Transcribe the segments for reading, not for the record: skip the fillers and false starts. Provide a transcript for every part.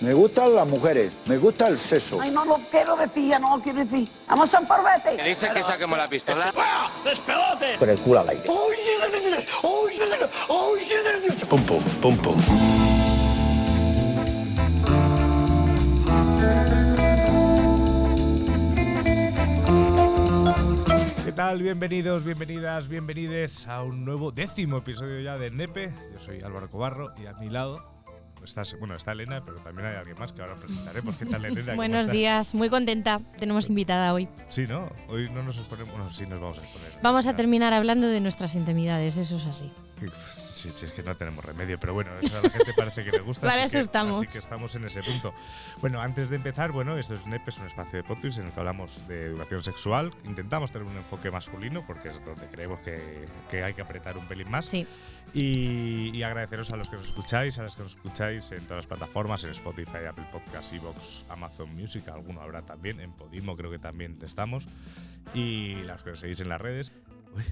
Me gustan las mujeres, me gusta el sexo. Ay, no lo quiero decir, ya no lo quiero decir. Vamos a por vete. ¿Qué dice que saquemos la pistola? ¡Despelote! Con el culo al aire. Pum, pum, pum, pum. ¿Qué tal? Bienvenidos, bienvenidas, bienvenides a un nuevo 10º episodio ya de Nepe. Yo soy Álvaro Cobarro y a mi lado está Elena, pero también hay alguien más que ahora presentaremos. ¿Qué tal, Elena? Buenos días, muy contenta. Tenemos invitada hoy. Sí, ¿no? Hoy no nos exponemos. Bueno, sí, nos vamos a exponer. Vamos a terminar hablando de nuestras intimidades, eso es así. Sí, es que no tenemos remedio, pero bueno, eso a la gente parece que le gusta. Para eso estamos. Así que estamos en ese punto. Bueno, antes de empezar, esto es NEP, es un espacio de podcast en el que hablamos de educación sexual. Intentamos tener un enfoque masculino porque es donde creemos que hay que apretar un pelín más. Sí. Y agradeceros a los que nos escucháis, a los que nos escucháis en todas las plataformas, en Spotify, Apple Podcasts, Evox, Amazon Music, alguno habrá también, en Podimo creo que también estamos. Y los que nos seguís en las redes. Uy.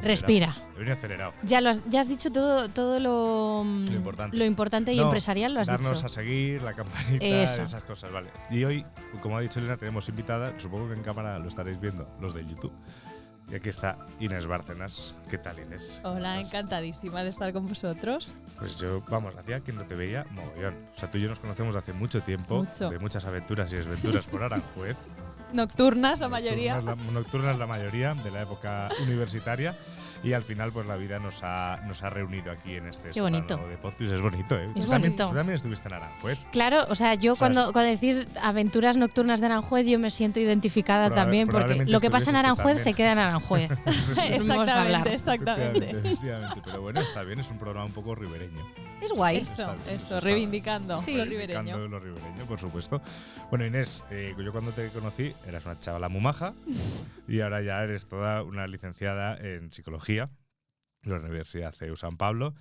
Respira. He venido acelerado. Ya has dicho todo lo importante y empresarial, lo has darnos dicho. A seguir, la campanita, Eso. esas cosas, vale. Y hoy, como ha dicho Elena, tenemos invitada, supongo que en cámara lo estaréis viendo, los de YouTube. Y aquí está Inés Bárcenas. ¿Qué tal, Inés? Hola, encantadísima de estar con vosotros. Pues yo, hacía que no te veía mogollón. O sea, tú y yo nos conocemos hace mucho tiempo, de muchas aventuras y desventuras por Aranjuez. Nocturnas, la mayoría. Nocturnas la mayoría, de la época universitaria. Y al final, pues la vida nos ha reunido aquí en este Qué bonito. de podcast. Es bonito, ¿eh? Es bonito. bonito. Tú también estuviste en Aranjuez. Claro, o sea, yo cuando decís aventuras nocturnas de Aranjuez, yo me siento identificada también, porque lo que pasa en Aranjuez se queda en Aranjuez. Exactamente. Efectivamente. Pero bueno, está bien, es un programa un poco ribereño. Es guay. Eso, reivindicando sí, lo ribereño. Lo ribereño, por supuesto. Bueno, Inés, yo cuando te conocí eras una chavala muy maja y ahora ya eres toda una licenciada en psicología en la Universidad CEU San Pablo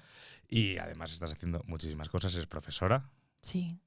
y además estás haciendo muchísimas cosas, eres profesora. Sí.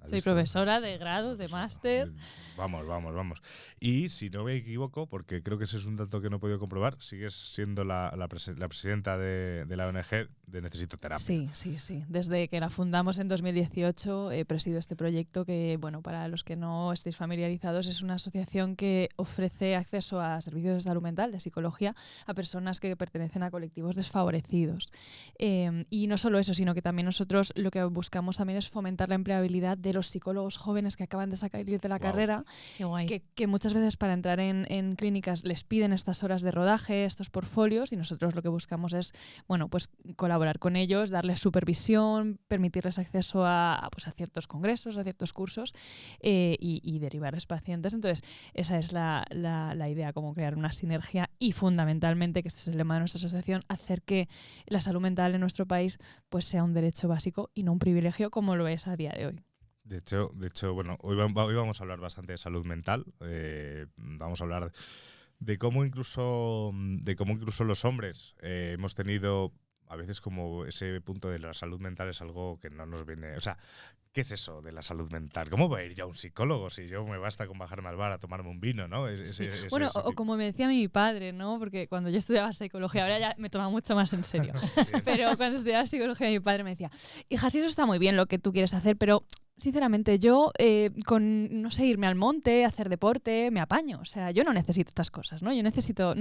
Soy profesora de grado, de máster. Vamos. Y si no me equivoco, porque creo que ese es un dato que no he podido comprobar, sigues siendo la presidenta de la ONG de Necesito Terapia. Sí. Desde que la fundamos en 2018 he presidido este proyecto que, bueno, para los que no estéis familiarizados, es una asociación que ofrece acceso a servicios de salud mental, de psicología, a personas que pertenecen a colectivos desfavorecidos. Y no solo eso, sino que también nosotros lo que buscamos también es fomentar la empleabilidad de los psicólogos jóvenes que acaban de salir de la carrera. Qué guay. Que muchas veces para entrar en clínicas les piden estas horas de rodaje, estos portfolios, y nosotros lo que buscamos es, bueno, pues colaborar con ellos, darles supervisión, permitirles acceso a ciertos congresos, a ciertos cursos y derivarles pacientes. Entonces, esa es la idea, como crear una sinergia y fundamentalmente, que este es el lema de nuestra asociación, hacer que la salud mental en nuestro país pues sea un derecho básico y no un privilegio como lo es a día de hoy. De hecho, bueno, hoy vamos a hablar bastante de salud mental. Vamos a hablar de cómo incluso los hombres hemos tenido a veces como ese punto de la salud mental es algo que no nos viene. O sea, ¿qué es eso de la salud mental? ¿Cómo voy a ir yo a un psicólogo si yo me basta con bajarme al bar a tomarme un vino, ¿no? O como me decía mi padre, ¿no? Porque cuando yo estudiaba psicología, ahora ya me toma mucho más en serio. Pero cuando estudiaba psicología, mi padre me decía, hija, sí, eso está muy bien lo que tú quieres hacer, pero sinceramente yo con, no sé, irme al monte, hacer deporte, me apaño. O sea, yo no necesito estas cosas, ¿no? Yo no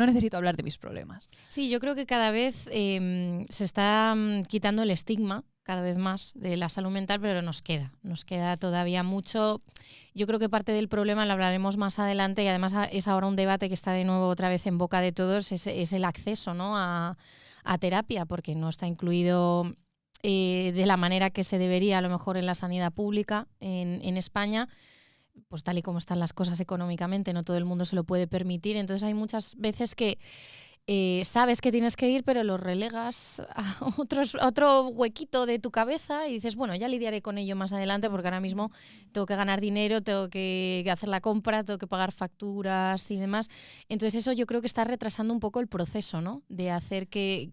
necesito hablar de mis problemas. Sí, yo creo que cada vez se está quitando el estigma cada vez más de la salud mental, pero nos queda todavía mucho. Yo creo que parte del problema lo hablaremos más adelante y además es ahora un debate que está de nuevo otra vez en boca de todos, es el acceso, ¿no? a terapia, porque no está incluido de la manera que se debería a lo mejor en la sanidad pública en España. Pues tal y como están las cosas económicamente, no todo el mundo se lo puede permitir, entonces hay muchas veces que sabes que tienes que ir, pero lo relegas a otro huequito de tu cabeza y dices, bueno, ya lidiaré con ello más adelante porque ahora mismo tengo que ganar dinero, tengo que hacer la compra, tengo que pagar facturas y demás. Entonces eso yo creo que está retrasando un poco el proceso, ¿no? De hacer que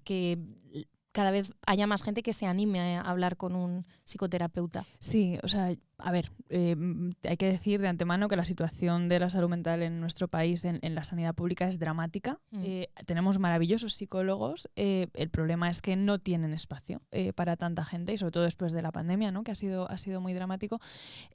cada vez haya más gente que se anime a hablar con un psicoterapeuta. Sí, o sea, a ver, hay que decir de antemano que la situación de la salud mental en nuestro país, en la sanidad pública, es dramática. Tenemos maravillosos psicólogos, el problema es que no tienen espacio para tanta gente, y sobre todo después de la pandemia, ¿no? Que ha sido muy dramático.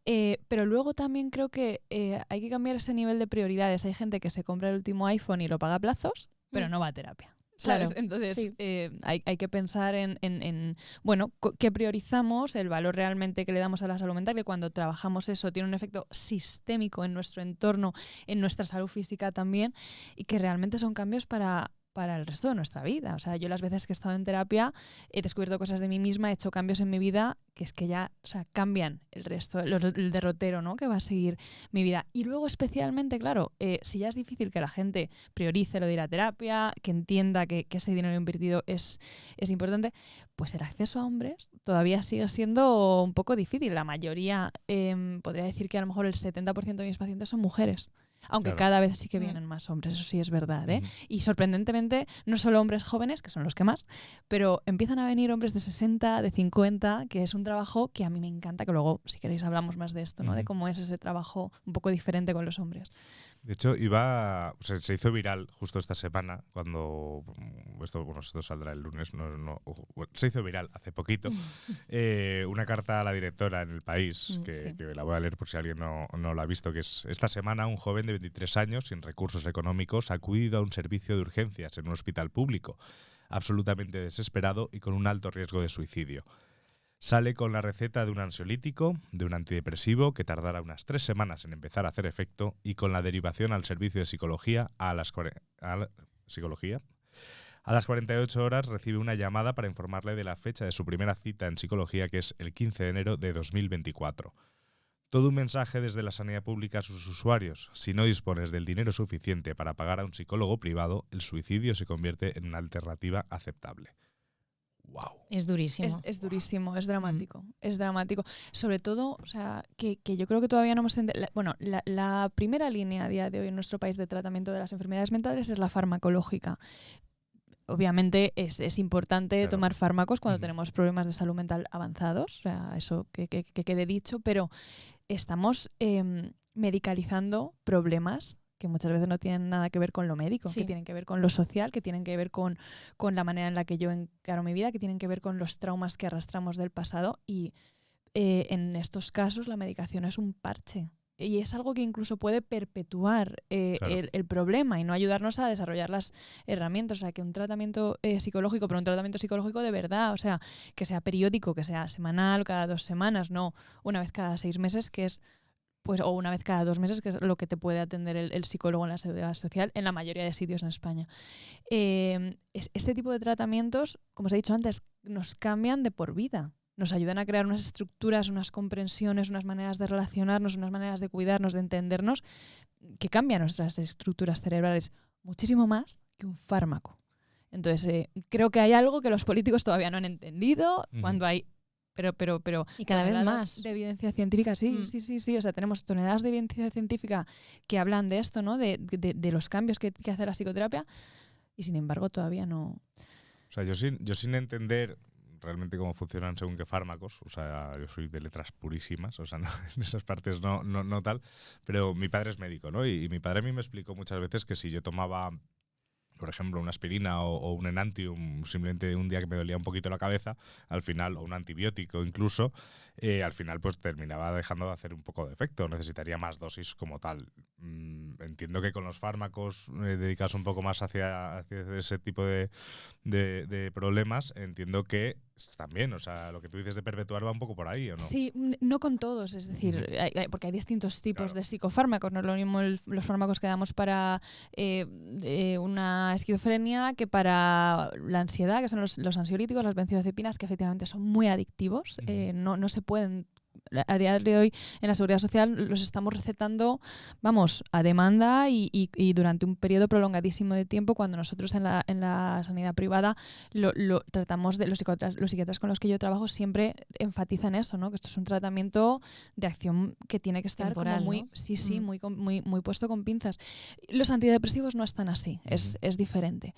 Pero luego también creo que hay que cambiar ese nivel de prioridades. Hay gente que se compra el último iPhone y lo paga a plazos, pero no va a terapia. ¿Sabes? Claro, Entonces sí. hay que pensar en bueno, qué priorizamos, el valor realmente que le damos a la salud mental, que cuando trabajamos eso tiene un efecto sistémico en nuestro entorno, en nuestra salud física también, y que realmente son cambios para el resto de nuestra vida. O sea, yo las veces que he estado en terapia he descubierto cosas de mí misma, he hecho cambios en mi vida que es que ya, o sea, cambian el resto, el derrotero, ¿no? Que va a seguir mi vida. Y luego especialmente, claro, si ya es difícil que la gente priorice lo de ir a terapia, que entienda que ese dinero invertido es importante, pues el acceso a hombres todavía sigue siendo un poco difícil. La mayoría, podría decir que a lo mejor el 70% de mis pacientes son mujeres. Aunque Claro. cada vez sí que vienen más hombres, eso sí es verdad, ¿eh? Y sorprendentemente, no solo hombres jóvenes, que son los que más, pero empiezan a venir hombres de 60, de 50, que es un trabajo que a mí me encanta, que luego, si queréis, hablamos más de esto, ¿no? De cómo es ese trabajo un poco diferente con los hombres. De hecho, se hizo viral justo esta semana, cuando esto saldrá el lunes, se hizo viral hace poquito, una carta a la directora en El País, que la voy a leer por si alguien no la ha visto, que es: esta semana un joven de 23 años, sin recursos económicos, ha acudido a un servicio de urgencias en un hospital público, absolutamente desesperado y con un alto riesgo de suicidio. Sale con la receta de un ansiolítico, de un antidepresivo que tardará unas 3 semanas en empezar a hacer efecto, y con la derivación al servicio de psicología a las 48 horas recibe una llamada para informarle de la fecha de su primera cita en psicología, que es el 15 de enero de 2024. Todo un mensaje desde la sanidad pública a sus usuarios. Si no dispones del dinero suficiente para pagar a un psicólogo privado, el suicidio se convierte en una alternativa aceptable. Wow. Es durísimo. Es durísimo, es dramático, es dramático. Sobre todo, o sea, que yo creo que todavía no hemos entendido. Bueno, la primera línea a día de hoy en nuestro país de tratamiento de las enfermedades mentales es la farmacológica. Obviamente es importante tomar fármacos cuando tenemos problemas de salud mental avanzados, o sea, eso que quede dicho, pero estamos medicalizando problemas que muchas veces no tienen nada que ver con lo médico, que tienen que ver con lo social, que tienen que ver con la manera en la que yo encaro mi vida, que tienen que ver con los traumas que arrastramos del pasado, y en estos casos la medicación es un parche. Y es algo que incluso puede perpetuar el problema y no ayudarnos a desarrollar las herramientas. O sea, que un tratamiento psicológico, pero un tratamiento psicológico de verdad, o sea, que sea periódico, que sea semanal, cada 2 semanas, no una vez cada 6 meses, que es o una vez cada 2 meses, que es lo que te puede atender el psicólogo en la seguridad social en la mayoría de sitios en España. Este tipo de tratamientos, como os he dicho antes, nos cambian de por vida. Nos ayudan a crear unas estructuras, unas comprensiones, unas maneras de relacionarnos, unas maneras de cuidarnos, de entendernos, que cambian nuestras estructuras cerebrales muchísimo más que un fármaco. Entonces, creo que hay algo que los políticos todavía no han entendido cuando hay... Pero y cada vez más de evidencia científica, sí. O sea, tenemos toneladas de evidencia científica que hablan de esto, ¿no? De los cambios que hace la psicoterapia, y sin embargo todavía no. O sea, yo sin entender realmente cómo funcionan según qué fármacos, o sea, yo soy de letras purísimas, o sea, no, en esas partes no tal, pero mi padre es médico, ¿no? Y mi padre a mí me explicó muchas veces que si yo tomaba, por ejemplo, una aspirina o un Enantium, simplemente un día que me dolía un poquito la cabeza, al final, o un antibiótico incluso, al final pues terminaba dejando de hacer un poco de efecto, necesitaría más dosis como tal. Entiendo que con los fármacos dedicados un poco más hacia ese tipo de problemas, entiendo que también, o sea, lo que tú dices de perpetuar va un poco por ahí, ¿o no? Sí, no con todos, es decir, porque hay distintos tipos de psicofármacos. No es lo mismo los fármacos que damos para una esquizofrenia que para la ansiedad, que son los ansiolíticos, las benzodiazepinas, que efectivamente son muy adictivos. No se pueden a día de hoy en la Seguridad Social los estamos recetando, vamos, a demanda y durante un periodo prolongadísimo de tiempo, cuando nosotros en la sanidad privada lo tratamos, los psiquiatras con los que yo trabajo siempre enfatizan eso, ¿no? Que esto es un tratamiento de acción que tiene que estar temporal, como muy, ¿no? sí, muy puesto con pinzas. Los antidepresivos no están así, es diferente.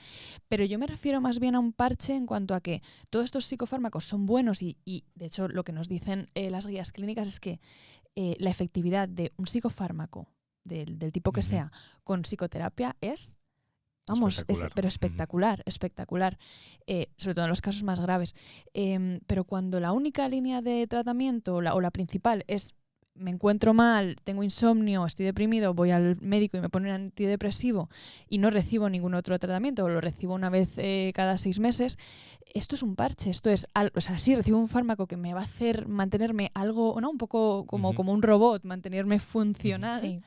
Pero yo me refiero más bien a un parche en cuanto a que todos estos psicofármacos son buenos y de hecho lo que nos dicen las guías clínicas es que la efectividad de un psicofármaco del tipo que sea con psicoterapia es, vamos, pero espectacular, espectacular, sobre todo en los casos más graves. Pero cuando la única línea de tratamiento o la principal es me encuentro mal, tengo insomnio, estoy deprimido, voy al médico y me pone un antidepresivo y no recibo ningún otro tratamiento o lo recibo una vez cada 6 meses, esto es un parche, esto es, o sea, sí recibo un fármaco que me va a hacer mantenerme algo, ¿no? Un poco como un robot, mantenerme funcional, Sí.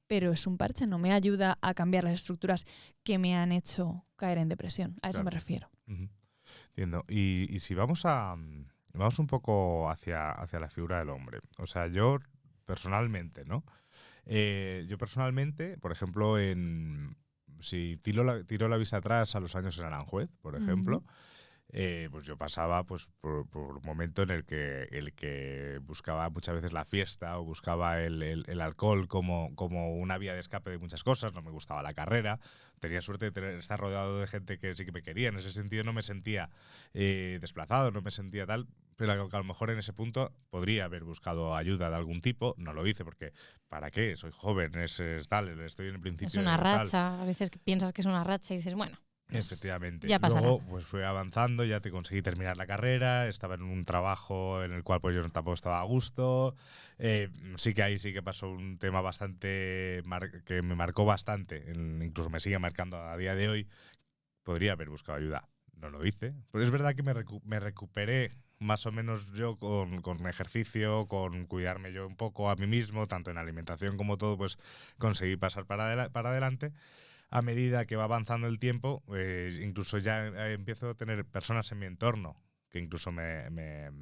pero es un parche, no me ayuda a cambiar las estructuras que me han hecho caer en depresión, a eso me refiero. Entiendo. Y si vamos un poco hacia la figura del hombre. O sea, yo personalmente, ¿no? Yo personalmente, por ejemplo, si tiro la vista atrás a los años en Aranjuez, por ejemplo, pues yo pasaba pues por un momento en el que buscaba muchas veces la fiesta o buscaba el alcohol como una vía de escape de muchas cosas. No me gustaba la carrera. Tenía suerte de estar rodeado de gente que sí que me quería. En ese sentido no me sentía desplazado, no me sentía tal. Pero a lo mejor en ese punto podría haber buscado ayuda de algún tipo. No lo hice porque ¿para qué? Soy joven, es tal, estoy en el principio. Es una racha, a veces piensas que es una racha y dices, bueno, efectivamente. Ya pasará. Luego pues fui avanzando, ya te conseguí terminar la carrera, estaba en un trabajo en el cual pues yo tampoco estaba a gusto. Sí que ahí sí que pasó un tema bastante que me marcó bastante, incluso me sigue marcando a día de hoy. Podría haber buscado ayuda. No lo hice. Pero es verdad que me recuperé más o menos yo con ejercicio, con cuidarme yo un poco a mí mismo, tanto en alimentación como todo, pues conseguí pasar para adelante. A medida que va avanzando el tiempo, incluso ya empiezo a tener personas en mi entorno que incluso me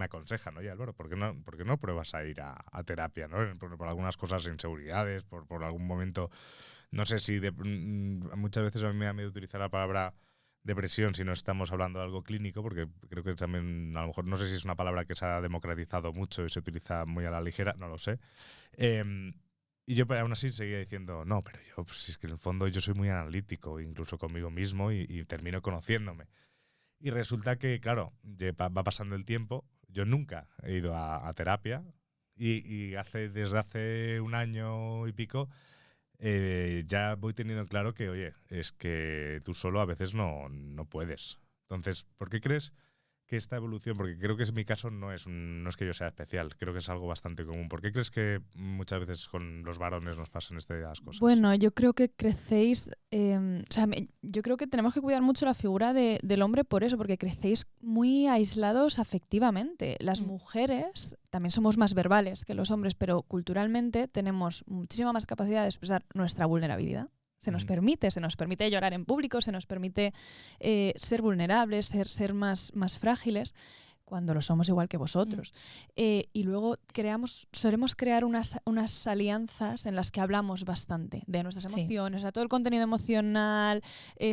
aconsejan, oye Álvaro, ¿por qué no pruebas a ir a terapia, ¿no? Por algunas cosas, inseguridades, por algún momento, no sé si muchas veces a mí me da miedo utilizar la palabra depresión si no estamos hablando de algo clínico, porque creo que también, a lo mejor, no sé si es una palabra que se ha democratizado mucho y se utiliza muy a la ligera, no lo sé. Y yo aún así seguía diciendo, no, pero yo, pues, si es que en el fondo yo soy muy analítico, incluso conmigo mismo, y termino conociéndome. Y resulta que, claro, va pasando el tiempo, yo nunca he ido a terapia, y desde hace un año y pico ya voy teniendo claro que, oye, es que tú solo a veces no puedes. Entonces, ¿por qué crees que esta evolución, porque creo que en mi caso no es que yo sea especial, creo que es algo bastante común, ¿por qué crees que muchas veces con los varones nos pasan estas cosas? Bueno, yo creo que crecéis, yo creo que tenemos que cuidar mucho la figura del hombre por eso, porque crecéis muy aislados afectivamente. Las mujeres también somos más verbales que los hombres, pero culturalmente tenemos muchísima más capacidad de expresar nuestra vulnerabilidad. Se nos permite llorar en público, se nos permite ser vulnerables, ser más frágiles, cuando lo somos igual que vosotros. Y luego solemos crear unas alianzas en las que hablamos bastante de nuestras emociones, o sea, todo el contenido emocional,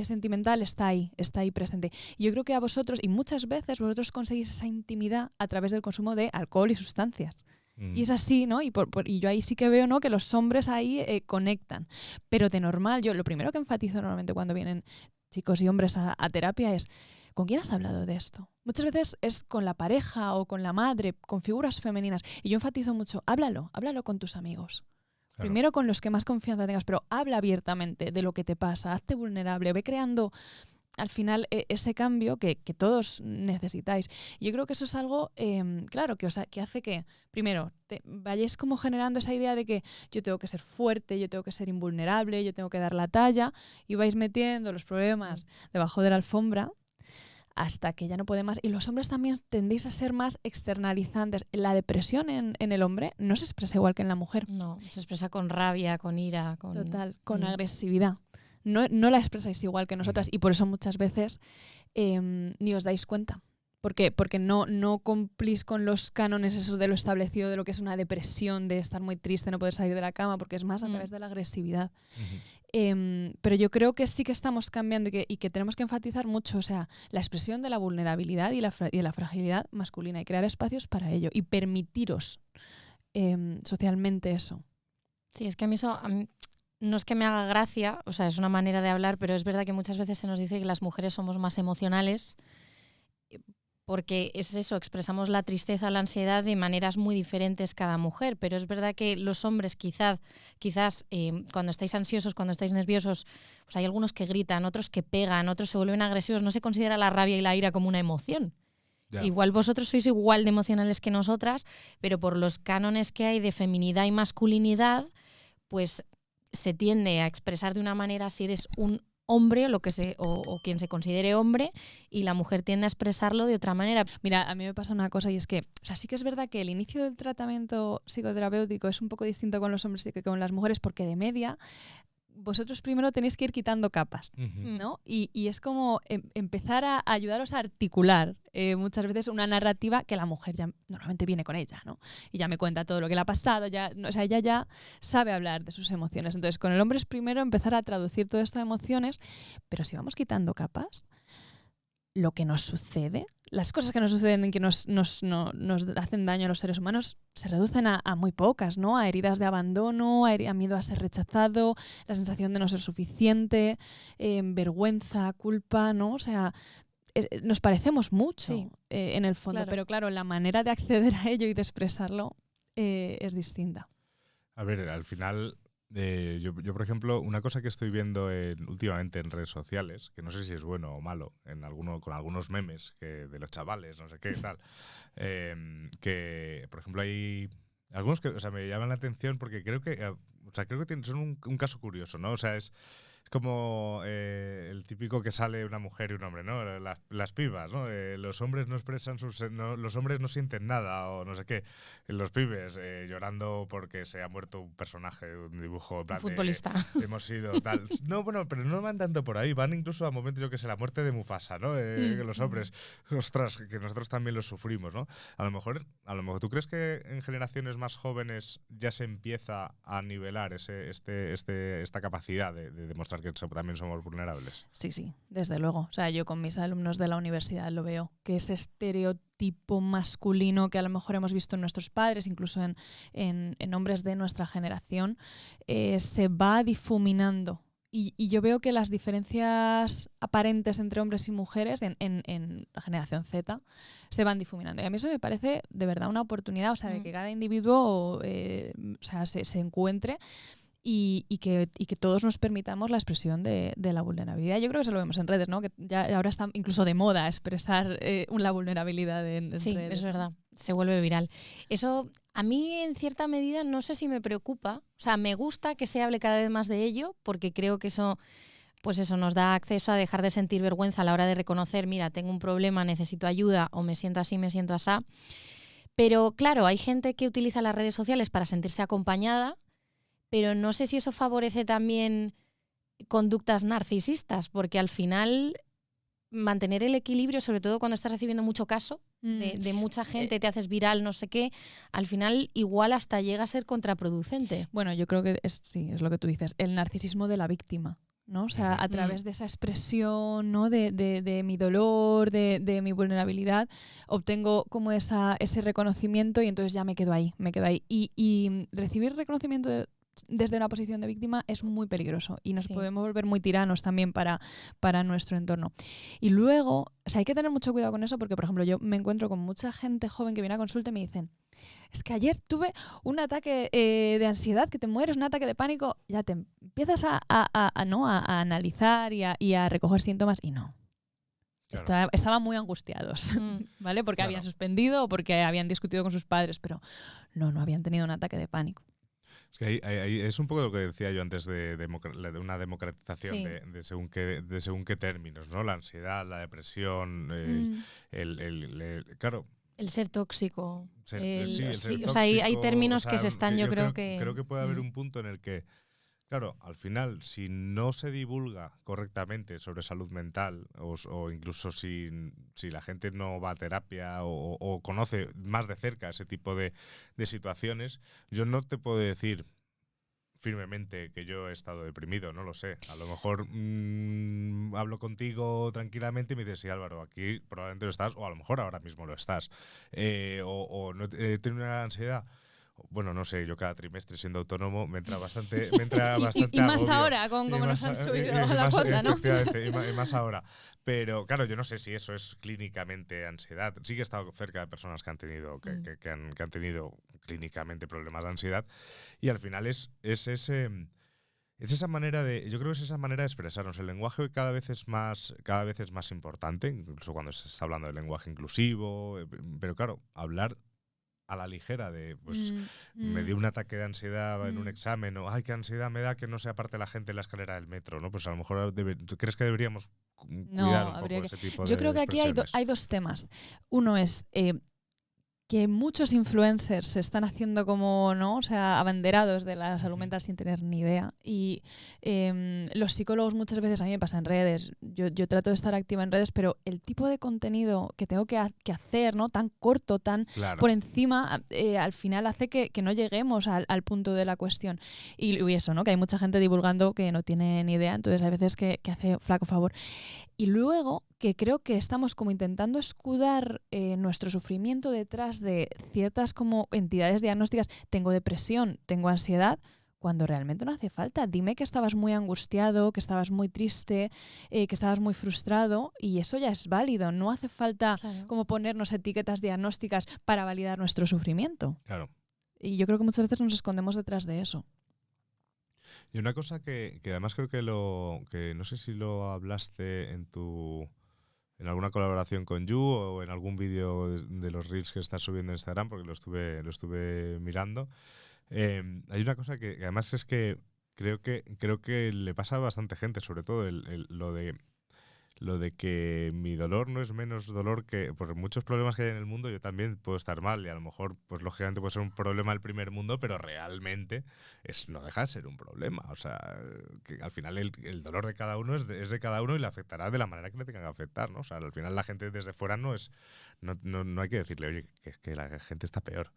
sentimental está ahí presente. Y yo creo que a vosotros, y muchas veces vosotros conseguís esa intimidad a través del consumo de alcohol y sustancias. Y es así, ¿no? Y yo ahí sí que veo, ¿no?, que los hombres ahí conectan. Pero de normal, yo lo primero que enfatizo normalmente cuando vienen chicos y hombres a terapia es ¿con quién has hablado de esto? Muchas veces es con la pareja o con la madre, con figuras femeninas. Y yo enfatizo mucho, háblalo con tus amigos. Claro. Primero con los que más confianza tengas, pero habla abiertamente de lo que te pasa, hazte vulnerable, ve creando al final ese cambio que todos necesitáis. Yo creo que eso es algo, claro, que hace que, primero, vayáis como generando esa idea de que yo tengo que ser fuerte, yo tengo que ser invulnerable, yo tengo que dar la talla, y vais metiendo los problemas debajo de la alfombra hasta que ya no puede más. Y los hombres también tendéis a ser más externalizantes. La depresión en el hombre no se expresa igual que en la mujer. No, se expresa con rabia, con ira, con agresividad. No la expresáis igual que nosotras, y por eso muchas veces ni os dais cuenta. Porque no cumplís con los cánones eso de lo establecido de lo que es una depresión, de estar muy triste, no poder salir de la cama, porque es más a través de la agresividad. Pero yo creo que sí que estamos cambiando y que tenemos que enfatizar mucho, o sea, la expresión de la vulnerabilidad y la fragilidad masculina y crear espacios para ello y permitiros socialmente eso. Sí, es que a mí eso no es que me haga gracia, o sea, es una manera de hablar, pero es verdad que muchas veces se nos dice que las mujeres somos más emocionales porque es eso, expresamos la tristeza o la ansiedad de maneras muy diferentes cada mujer, pero es verdad que los hombres quizás cuando estáis ansiosos, cuando estáis nerviosos, pues hay algunos que gritan, otros que pegan, otros se vuelven agresivos, no se considera la rabia y la ira como una emoción. Ya. Igual vosotros sois igual de emocionales que nosotras, pero por los cánones que hay de feminidad y masculinidad, pues se tiende a expresar de una manera si eres un hombre o quien se considere hombre, y la mujer tiende a expresarlo de otra manera. Mira, a mí me pasa una cosa y es que, o sea, sí que es verdad que el inicio del tratamiento psicoterapéutico es un poco distinto con los hombres que con las mujeres, porque de media vosotros primero tenéis que ir quitando capas, ¿no? Y es como empezar a ayudaros a articular muchas veces una narrativa que la mujer ya normalmente viene con ella, ¿no? Y ya me cuenta todo lo que le ha pasado, o sea, ella ya sabe hablar de sus emociones. Entonces, con el hombre es primero empezar a traducir todo esto de emociones, pero si vamos quitando capas, lo que nos sucede, las cosas que nos suceden y que nos hacen daño a los seres humanos se reducen a muy pocas, ¿no? A heridas de abandono, a miedo a ser rechazado, la sensación de no ser suficiente, vergüenza, culpa, ¿no? O sea, nos parecemos mucho en el fondo, claro. pero claro, la manera de acceder a ello y de expresarlo es distinta. A ver, al final, yo, por ejemplo, una cosa que estoy viendo últimamente en redes sociales, que no sé si es bueno o malo, con algunos memes de los chavales, no sé qué tal, que, por ejemplo, hay algunos que, o sea, me llaman la atención porque creo que son un caso curioso, ¿no? O sea, es como el típico que sale una mujer y un hombre, ¿no? Las pibas, ¿no? Los hombres no expresan los hombres no sienten nada o no sé qué. Los pibes llorando porque se ha muerto un personaje de un dibujo tal. Un futbolista. Hemos sido tal. No, bueno, pero no van tanto por ahí. Van incluso a momentos, yo que sé, la muerte de Mufasa, ¿no? Que los hombres, ostras, que nosotros también los sufrimos, ¿no? A lo mejor, ¿tú crees que en generaciones más jóvenes ya se empieza a nivelar esta capacidad de demostrar que también somos vulnerables? Sí, desde luego. O sea, yo con mis alumnos de la universidad lo veo, que ese estereotipo masculino que a lo mejor hemos visto en nuestros padres, incluso en hombres de nuestra generación, se va difuminando. Y yo veo que las diferencias aparentes entre hombres y mujeres en la generación Z se van difuminando. Y a mí eso me parece de verdad una oportunidad, o sea, de que cada individuo se encuentre y que todos nos permitamos la expresión de la vulnerabilidad. Yo creo que eso lo vemos en redes, ¿no? Que ya ahora está incluso de moda expresar la vulnerabilidad en redes. Sí, es verdad. Se vuelve viral. Eso a mí en cierta medida no sé si me preocupa. O sea, me gusta que se hable cada vez más de ello porque creo que eso nos da acceso a dejar de sentir vergüenza a la hora de reconocer, mira, tengo un problema, necesito ayuda o me siento así, me siento asá. Pero claro, hay gente que utiliza las redes sociales para sentirse acompañada, pero no sé si eso favorece también conductas narcisistas, porque al final mantener el equilibrio, sobre todo cuando estás recibiendo mucho caso de mucha gente, te haces viral, no sé qué, al final igual hasta llega a ser contraproducente. Bueno, yo creo que es lo que tú dices, el narcisismo de la víctima, ¿no? O sea, a través de esa expresión, ¿no? de mi dolor, de mi vulnerabilidad, obtengo como ese reconocimiento y entonces ya me quedo ahí. Y recibir reconocimiento desde una posición de víctima es muy peligroso y nos podemos volver muy tiranos también para nuestro entorno. Y luego, o sea, hay que tener mucho cuidado con eso porque, por ejemplo, yo me encuentro con mucha gente joven que viene a consulta y me dicen, es que ayer tuve un ataque de ansiedad, que te mueres, un ataque de pánico, ya te empiezas a analizar y a recoger síntomas y no. Claro. Estaban muy angustiados, ¿vale? Porque habían suspendido o porque habían discutido con sus padres, pero no habían tenido un ataque de pánico. Es que ahí es un poco lo que decía yo antes de una democratización de según qué términos, ¿no? La ansiedad, la depresión, claro. El ser tóxico. El ser tóxico, o sea, hay términos que se están, yo creo que... Creo que puede haber un punto en el que Claro, al final, si no se divulga correctamente sobre salud mental o incluso si la gente no va a terapia o conoce más de cerca ese tipo de situaciones, yo no te puedo decir firmemente que yo he estado deprimido, no lo sé. A lo mejor hablo contigo tranquilamente y me dices, sí, Álvaro, aquí probablemente lo estás, o a lo mejor ahora mismo lo estás. O no he tenido una ansiedad. Bueno, no sé, yo cada trimestre siendo autónomo me entra bastante Y más agobio. ahora, con cómo nos han subido la cuota, ¿no? Efectivamente, y más ahora. Pero claro, yo no sé si eso es clínicamente ansiedad. Sí que he estado cerca de personas que han tenido que han tenido clínicamente problemas de ansiedad, y al final es esa manera de, yo creo que es esa manera de expresarnos. El lenguaje cada vez es más importante, incluso cuando se está hablando del lenguaje inclusivo, pero claro, hablar a la ligera de, pues, me dio un ataque de ansiedad en un examen, o ay, qué ansiedad me da que no se aparte la gente en la escalera del metro, ¿no? Pues a lo mejor ¿tú crees que deberíamos cuidar un poco ese tipo de Yo creo que aquí hay dos temas. Uno es que muchos influencers se están haciendo como, ¿no? O sea, abanderados de la salud mental sin tener ni idea. Y los psicólogos muchas veces, a mí me pasa en redes, yo trato de estar activa en redes, pero el tipo de contenido que tengo que hacer, ¿no? Tan corto, tan por encima, al final hace que no lleguemos al punto de la cuestión. Y eso, ¿no? Que hay mucha gente divulgando que no tiene ni idea, entonces hay veces que hace flaco favor. Y luego, que creo que estamos como intentando escudar nuestro sufrimiento detrás de ciertas como entidades diagnósticas. Tengo depresión, tengo ansiedad, cuando realmente no hace falta. Dime que estabas muy angustiado, que estabas muy triste, que estabas muy frustrado, y eso ya es válido. No hace falta como ponernos etiquetas diagnósticas para validar nuestro sufrimiento. Claro. Y yo creo que muchas veces nos escondemos detrás de eso. Y una cosa que además creo que no sé si lo hablaste en alguna colaboración con You o en algún vídeo de los Reels que estás subiendo en Instagram, porque lo estuve mirando. Hay una cosa que además es que creo que le pasa a bastante gente, sobre todo lo de que mi dolor no es menos dolor que por muchos problemas que hay en el mundo. Yo también puedo estar mal, y a lo mejor pues lógicamente puede ser un problema del primer mundo, pero realmente no deja de ser un problema. O sea, que al final el dolor de cada uno es de cada uno y le afectará de la manera que le tenga que afectar, ¿no? O sea, al final la gente desde fuera no hay que decirle, oye, que la gente está peor.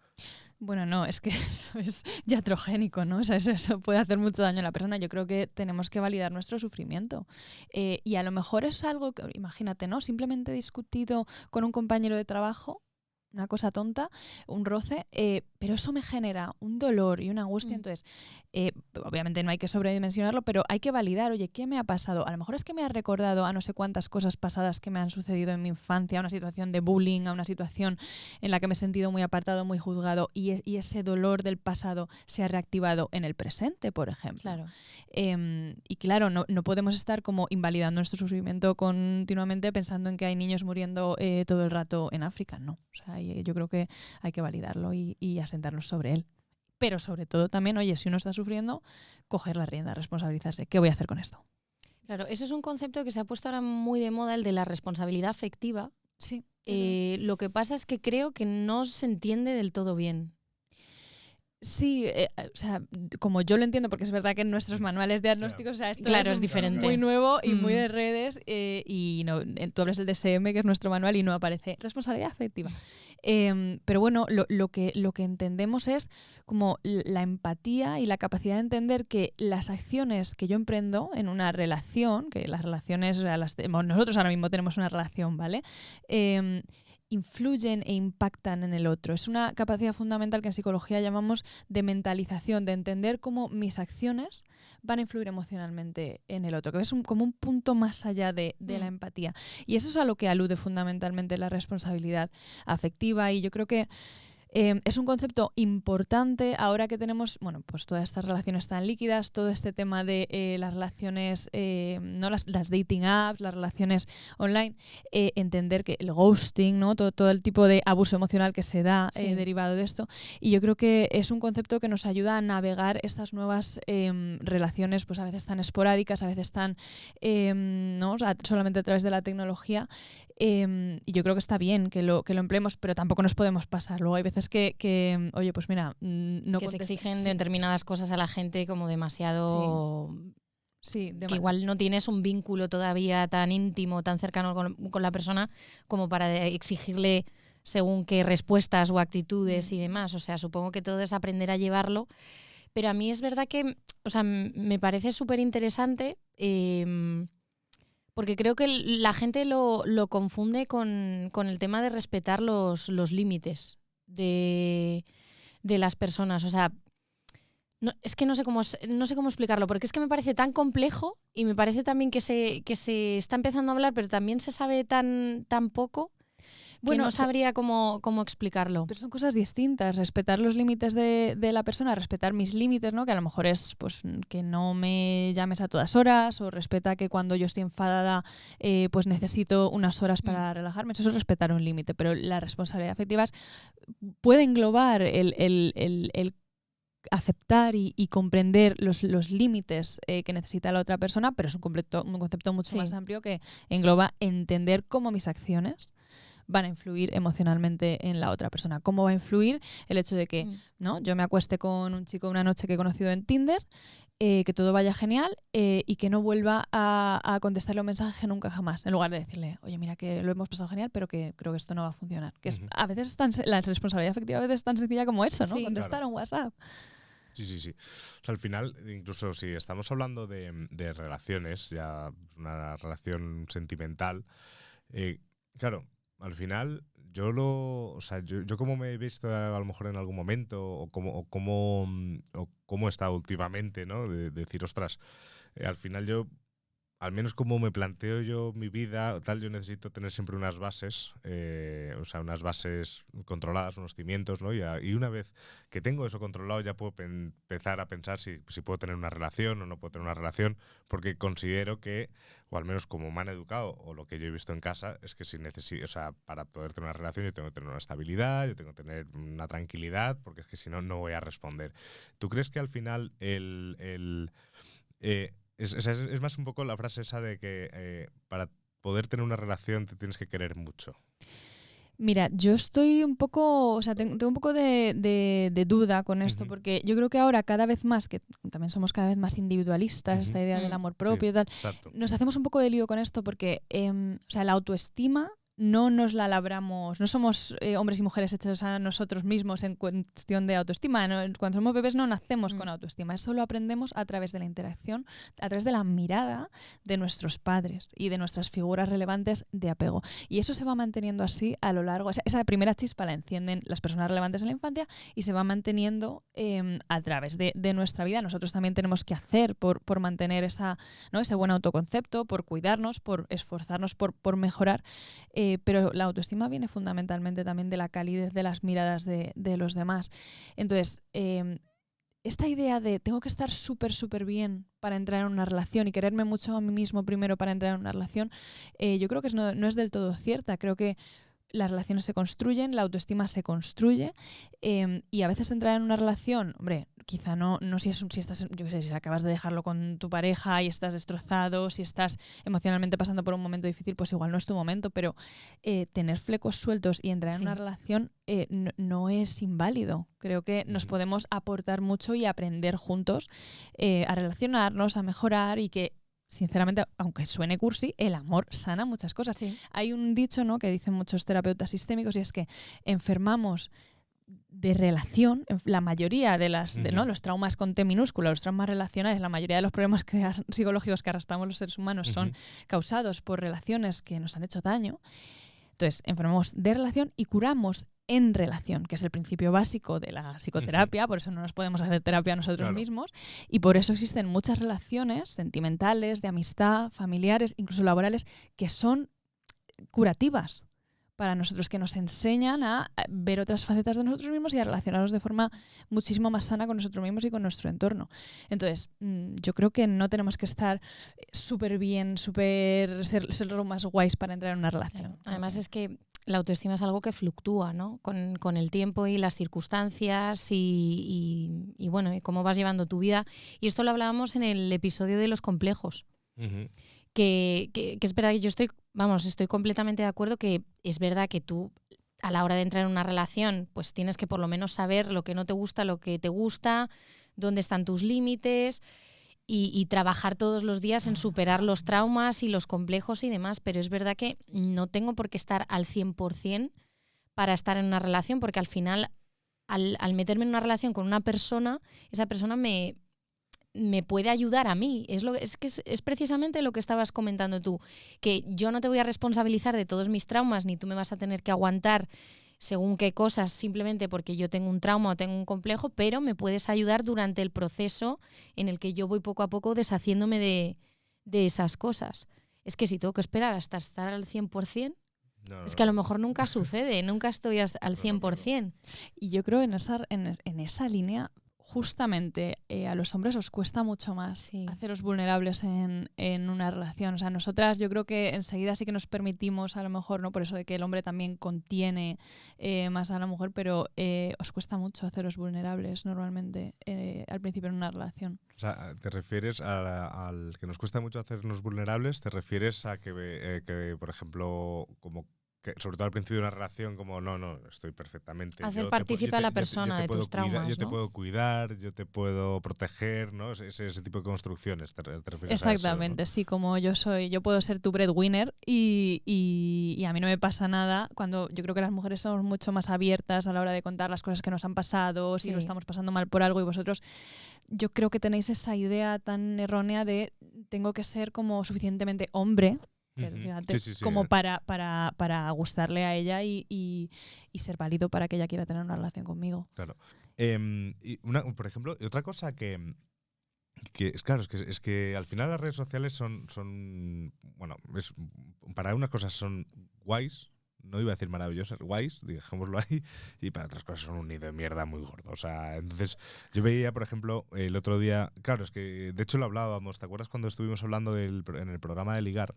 Bueno, no, es que eso es iatrogénico, ¿no? O sea, eso puede hacer mucho daño a la persona. Yo creo que tenemos que validar nuestro sufrimiento. Y a lo mejor es algo que, imagínate, ¿no? Simplemente he discutido con un compañero de trabajo, una cosa tonta, un roce, pero eso me genera un dolor y una angustia. Entonces, obviamente no hay que sobredimensionarlo, pero hay que validar, oye, ¿qué me ha pasado? A lo mejor es que me ha recordado a no sé cuántas cosas pasadas que me han sucedido en mi infancia, a una situación de bullying, a una situación en la que me he sentido muy apartado, muy juzgado, y ese dolor del pasado se ha reactivado en el presente, por ejemplo. Claro. Y claro, no podemos estar como invalidando nuestro sufrimiento continuamente pensando en que hay niños muriendo todo el rato en África. No, o sea, yo creo que hay que validarlo y asentarnos sobre él. Pero sobre todo también, oye, si uno está sufriendo, coger la rienda, responsabilizarse. ¿Qué voy a hacer con esto? Claro, eso es un concepto que se ha puesto ahora muy de moda, el de la responsabilidad afectiva. Sí. Lo que pasa es que creo que no se entiende del todo bien. Sí, o sea, como yo lo entiendo, porque es verdad que en nuestros manuales diagnósticos, o sea, esto es diferente. Muy nuevo y muy de redes, y no, tú hablas del DSM, que es nuestro manual, y no aparece responsabilidad afectiva. Pero bueno, lo que entendemos es como la empatía y la capacidad de entender que las acciones que yo emprendo en una relación, que las relaciones, o sea, nosotros ahora mismo tenemos una relación, ¿vale? Influyen e impactan en el otro. Es una capacidad fundamental que en psicología llamamos de mentalización, de entender cómo mis acciones van a influir emocionalmente en el otro, que es como un punto más allá de la empatía. Y eso es a lo que alude fundamentalmente la responsabilidad afectiva, y yo creo que es un concepto importante ahora que tenemos, bueno, pues todas estas relaciones tan líquidas, todo este tema de las relaciones, no las dating apps, las relaciones online, entender que el ghosting, ¿no? Todo el tipo de abuso emocional que se da derivado de esto. Y yo creo que es un concepto que nos ayuda a navegar estas nuevas relaciones, pues a veces tan esporádicas, a veces tan ¿no? O sea, solamente a través de la tecnología. Y yo creo que está bien que lo empleemos, pero tampoco nos podemos pasar. Luego hay veces veces que oye, pues mira, no que se contestas. exigen Sí, determinadas cosas a la gente como demasiado... sí, Que igual no tienes un vínculo todavía tan íntimo, tan cercano con la persona como para exigirle según qué respuestas o actitudes y demás. O sea, supongo que todo es aprender a llevarlo. Pero a mí es verdad que, o sea, me parece súper interesante porque creo que la gente lo confunde con el tema de respetar los límites de las personas. O sea, no, es que no sé cómo explicarlo, porque es que me parece tan complejo y me parece también que se está empezando a hablar, pero también se sabe tan poco que no sabría cómo explicarlo. Pero son cosas distintas. Respetar los límites de la persona, respetar mis límites, ¿no? Que a lo mejor es pues que no me llames a todas horas, o respeta que cuando yo estoy enfadada pues necesito unas horas para relajarme. Eso es respetar un límite. Pero la responsabilidad afectiva puede englobar el aceptar y comprender los límites que necesita la otra persona, pero es un concepto mucho más amplio que engloba entender cómo mis acciones van a influir emocionalmente en la otra persona. ¿Cómo va a influir el hecho de que ¿no? yo me acueste con un chico una noche que he conocido en Tinder, que todo vaya genial y que no vuelva a contestarle un mensaje nunca jamás, en lugar de decirle, oye, mira que lo hemos pasado genial, pero que creo que esto no va a funcionar? Que a veces la responsabilidad afectiva a veces es tan sencilla como eso, ¿no? Contestar un WhatsApp. Sí. O sea, al final, incluso si estamos hablando de relaciones, ya una relación sentimental, claro, al final yo como me he visto a lo mejor en algún momento o cómo he estado últimamente, ¿no? De decir, ostras, al final yo, al menos como me planteo yo mi vida, tal, yo necesito tener siempre unas bases, unas bases controladas, unos cimientos, ¿no? Y una vez que tengo eso controlado ya puedo empezar a pensar si puedo tener una relación o no puedo tener una relación, porque considero que, o al menos como me han educado o lo que yo he visto en casa, es que si necesito, para poder tener una relación yo tengo que tener una estabilidad, yo tengo que tener una tranquilidad, porque es que si no, no voy a responder. ¿Tú crees que al final es más un poco la frase esa de que para poder tener una relación te tienes que querer mucho? Mira, yo estoy un poco, o sea, tengo un poco de duda con esto, porque yo creo que ahora cada vez más, que también somos cada vez más individualistas, esta idea del amor propio y tal, nos hacemos un poco de lío con esto porque, la autoestima no nos la labramos, no somos hombres y mujeres hechos a nosotros mismos en cuestión de autoestima. ¿No? Cuando somos bebés no nacemos con autoestima, eso lo aprendemos a través de la interacción, a través de la mirada de nuestros padres y de nuestras figuras relevantes de apego. Y eso se va manteniendo así a lo largo. Esa primera chispa la encienden las personas relevantes en la infancia y se va manteniendo a través de nuestra vida. Nosotros también tenemos que hacer por mantener ese buen autoconcepto, por cuidarnos, por esforzarnos, por mejorar. Pero la autoestima viene fundamentalmente también de la calidez de las miradas de los demás. Entonces, esta idea de tengo que estar súper bien para entrar en una relación y quererme mucho a mí mismo primero para entrar en una relación, yo creo que no es del todo cierta. Creo que las relaciones se construyen, la autoestima se construye y a veces entrar en una relación, hombre, quizá no si estás, yo qué sé, si acabas de dejarlo con tu pareja y estás destrozado, si estás emocionalmente pasando por un momento difícil, pues igual no es tu momento, pero tener flecos sueltos y entrar en una relación no es inválido. Creo que nos podemos aportar mucho y aprender juntos a relacionarnos, a mejorar y que sinceramente, aunque suene cursi, el amor sana muchas cosas. Sí. Hay un dicho, ¿no?, que dicen muchos terapeutas sistémicos y es que enfermamos de relación, la mayoría de los traumas con T minúscula, los traumas relacionales, la mayoría de los problemas psicológicos que arrastramos los seres humanos son causados por relaciones que nos han hecho daño. Entonces, enfermamos de relación y curamos en relación, que es el principio básico de la psicoterapia, por eso no nos podemos hacer terapia nosotros mismos, y por eso existen muchas relaciones sentimentales, de amistad, familiares, incluso laborales, que son curativas para nosotros, que nos enseñan a ver otras facetas de nosotros mismos y a relacionarnos de forma muchísimo más sana con nosotros mismos y con nuestro entorno. Entonces, yo creo que no tenemos que estar súper bien, ser lo más guays para entrar en una relación. Además es que la autoestima es algo que fluctúa, ¿no? Con el tiempo y las circunstancias y bueno, y cómo vas llevando tu vida. Y esto lo hablábamos en el episodio de los complejos. Que es verdad que yo estoy completamente de acuerdo que es verdad que tú a la hora de entrar en una relación, pues tienes que por lo menos saber lo que no te gusta, lo que te gusta, dónde están tus límites y trabajar todos los días en superar los traumas y los complejos y demás. Pero es verdad que no tengo por qué estar al 100% para estar en una relación, porque al final, al meterme en una relación con una persona, esa persona me puede ayudar a mí. Es precisamente lo que estabas comentando tú, que yo no te voy a responsabilizar de todos mis traumas, ni tú me vas a tener que aguantar según qué cosas simplemente porque yo tengo un trauma o tengo un complejo, pero me puedes ayudar durante el proceso en el que yo voy poco a poco deshaciéndome de esas cosas. Es que si tengo que esperar hasta estar al 100%, es que a lo mejor nunca sucede, nunca estoy al 100%. Y yo creo en esa línea, justamente a los hombres os cuesta mucho más haceros vulnerables en una relación. O sea, nosotras yo creo que enseguida sí que nos permitimos, a lo mejor, ¿no? Por eso de que el hombre también contiene más a la mujer, pero os cuesta mucho haceros vulnerables normalmente al principio en una relación. O sea, ¿te refieres al que nos cuesta mucho hacernos vulnerables? ¿Te refieres a que por ejemplo, como que, sobre todo al principio de una relación, como no, estoy perfectamente... Hacer partícipe a la persona de tus traumas, yo te ¿no? puedo cuidar, yo te puedo proteger, ¿no? Ese tipo de construcciones, ¿te refieres Exactamente, a eso, ¿no? sí, como yo puedo ser tu breadwinner y a mí no me pasa nada, cuando yo creo que las mujeres somos mucho más abiertas a la hora de contar las cosas que nos han pasado, si lo estamos pasando mal por algo, y vosotros yo creo que tenéis esa idea tan errónea de tengo que ser como suficientemente hombre, fíjate, como para gustarle a ella y ser válido para que ella quiera tener una relación conmigo. Claro. Por ejemplo, y otra cosa que es que al final las redes sociales son bueno, para unas cosas son guays, no iba a decir maravillosas, guays, dejémoslo ahí, y para otras cosas son un nido de mierda muy gordo. O sea, entonces yo veía, por ejemplo, el otro día, claro, es que de hecho lo hablábamos, ¿te acuerdas cuando estuvimos hablando en el programa de Ligar?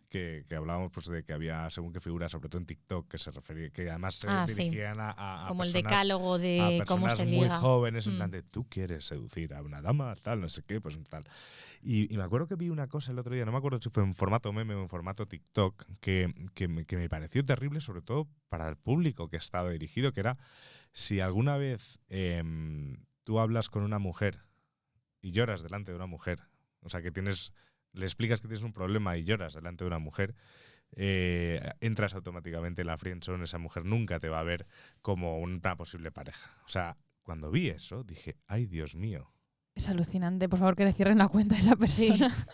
Que hablábamos pues de que había según qué figuras, sobre todo en TikTok, que se refería, que además se dirigían a como personas, el decálogo de cómo se liga. muy jóvenes, en plan de tú quieres seducir a una dama, tal, no sé qué, pues tal. Y me acuerdo que vi una cosa el otro día, no me acuerdo si fue en formato meme o en formato TikTok, que me pareció terrible, sobre todo para el público que estaba dirigido, que era si alguna vez tú hablas con una mujer y lloras delante de una mujer, o sea que le explicas que tienes un problema y lloras delante de una mujer, entras automáticamente en la friendzone, esa mujer nunca te va a ver como una posible pareja. O sea, cuando vi eso, dije, ¡ay, Dios mío! Es alucinante, por favor que le cierren la cuenta a esa persona. Sí.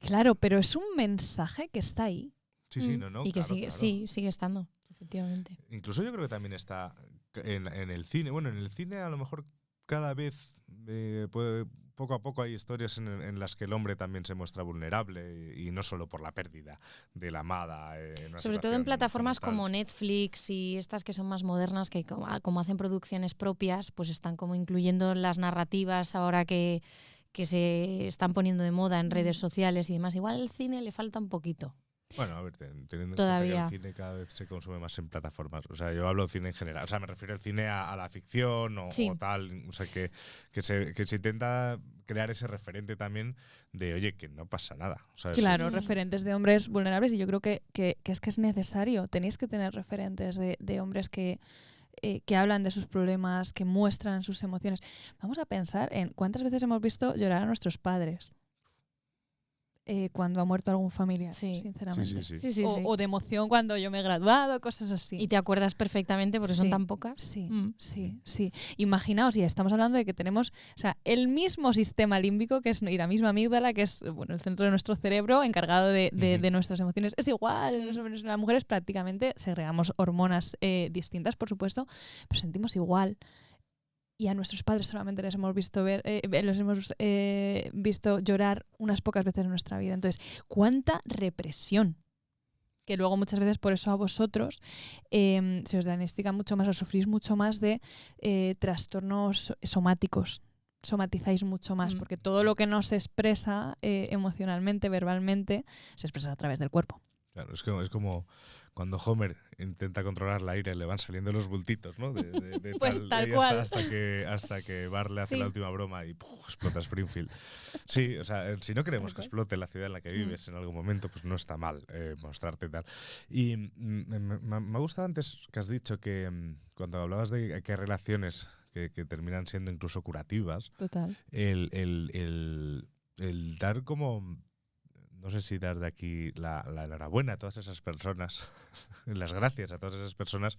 Claro, pero es un mensaje que está ahí. Sí, no. Y que claro. sigue estando, efectivamente. Incluso yo creo que también está en el cine. Bueno, en el cine a lo mejor cada vez poco a poco hay historias en las que el hombre también se muestra vulnerable y no solo por la pérdida de la amada. Sobre todo en plataformas como Netflix y estas que son más modernas, que como hacen producciones propias, pues están como incluyendo las narrativas ahora que se están poniendo de moda en redes sociales y demás. Igual al cine le falta un poquito. Bueno, a ver, teniendo en cuenta que el cine cada vez se consume más en plataformas. O sea, yo hablo de cine en general. O sea, me refiero al cine a la ficción o tal. O sea, que se intenta crear ese referente también de, oye, que no pasa nada. ¿Sabes? Claro, referentes de hombres vulnerables, y yo creo que es necesario. Tenéis que tener referentes de hombres que hablan de sus problemas, que muestran sus emociones. Vamos a pensar en cuántas veces hemos visto llorar a nuestros padres. Cuando ha muerto algún familiar, sinceramente. Sí. O de emoción cuando yo me he graduado, cosas así. Y te acuerdas perfectamente porque son tan pocas. Sí. Imaginaos, y estamos hablando de que tenemos, o sea, el mismo sistema límbico y la misma amígdala, que es el centro de nuestro cerebro encargado de nuestras emociones. Es igual, las mujeres prácticamente segregamos hormonas distintas, por supuesto, pero sentimos igual. Y a nuestros padres solamente les hemos visto visto llorar unas pocas veces en nuestra vida. Entonces, ¿cuánta represión? Que luego muchas veces por eso a vosotros se os diagnostica mucho más o sufrís mucho más de trastornos somáticos. Somatizáis mucho más, porque todo lo que no se expresa emocionalmente, verbalmente, se expresa a través del cuerpo. Claro, es como cuando Homer intenta controlar la ira y le van saliendo los bultitos, ¿no? Pues tal y cual. hasta que Bart le hace Sí. la última broma y ¡puf! Explota Springfield. Sí, o sea, si no queremos que explote la ciudad en la que vives en algún momento, pues no está mal mostrarte tal. Y me ha gustado antes que has dicho que cuando hablabas de que hay relaciones que terminan siendo incluso curativas, Total. el dar como, no sé si dar de aquí la enhorabuena a todas esas personas, las gracias a todas esas personas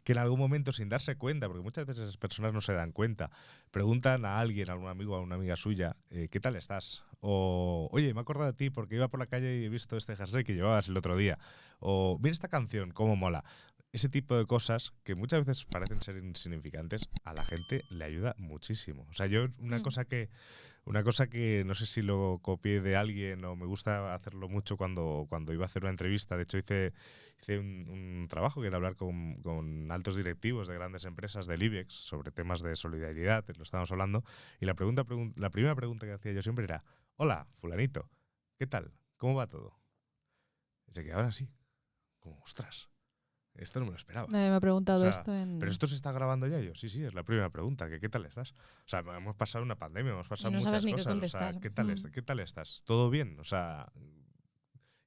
que en algún momento, sin darse cuenta, porque muchas veces esas personas no se dan cuenta, preguntan a alguien, a algún amigo o a una amiga suya, ¿qué tal estás? O, oye, me he acordado de ti porque iba por la calle y he visto este jersey que llevabas el otro día. O, mira esta canción, cómo mola. Ese tipo de cosas que muchas veces parecen ser insignificantes, a la gente le ayuda muchísimo. O sea, yo una cosa que no sé si lo copié de alguien o me gusta hacerlo mucho cuando iba a hacer una entrevista. De hecho, hice un trabajo que era hablar con altos directivos de grandes empresas del IBEX sobre temas de solidaridad, lo estábamos hablando, y la primera pregunta que hacía yo siempre era: hola, fulanito, ¿qué tal? ¿Cómo va todo? Y se quedaban así, como, ostras, esto no me lo esperaba. Nadie me ha preguntado O sea, esto en... ¿Pero esto se está grabando ya? Y yo, sí, es la primera pregunta. ¿Qué tal estás? O sea, hemos pasado una pandemia, hemos pasado no muchas sabes ni qué cosas. O contestar. sea, ¿qué tal estás? ¿Todo bien? O sea,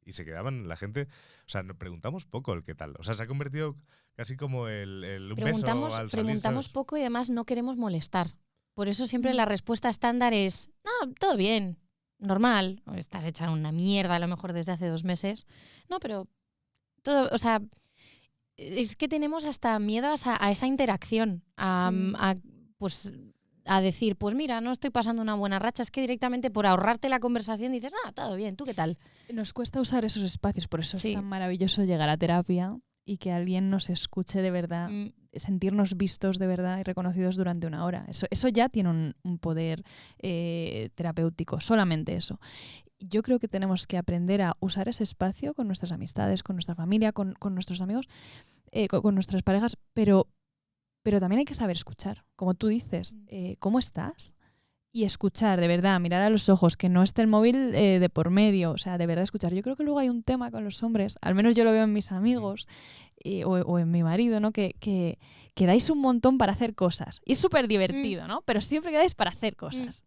y se quedaban la gente... O sea, nos preguntamos poco el qué tal. O sea, se ha convertido casi como un beso al salir, Preguntamos ¿sabes? poco y además no queremos molestar. Por eso siempre la respuesta estándar es, no, todo bien, normal. O estás hecha una mierda a lo mejor desde hace 2 meses. No, pero todo, o sea, es que tenemos hasta miedo a esa interacción, pues a decir, pues mira, no estoy pasando una buena racha. Es que directamente por ahorrarte la conversación dices, todo bien, ¿tú qué tal? Nos cuesta usar esos espacios, por eso Sí. es tan maravilloso llegar a terapia y que alguien nos escuche de verdad, sentirnos vistos de verdad y reconocidos durante una hora. Eso ya tiene un poder terapéutico, solamente eso. Yo creo que tenemos que aprender a usar ese espacio con nuestras amistades, con nuestra familia, con nuestros amigos, con nuestras parejas, pero también hay que saber escuchar. Como tú dices, ¿cómo estás? Y escuchar, de verdad, mirar a los ojos, que no esté el móvil de por medio, o sea, de verdad escuchar. Yo creo que luego hay un tema con los hombres, al menos yo lo veo en mis amigos o en mi marido, ¿no? Que dais un montón para hacer cosas. Y es súper divertido, ¿no? Pero siempre quedáis para hacer cosas.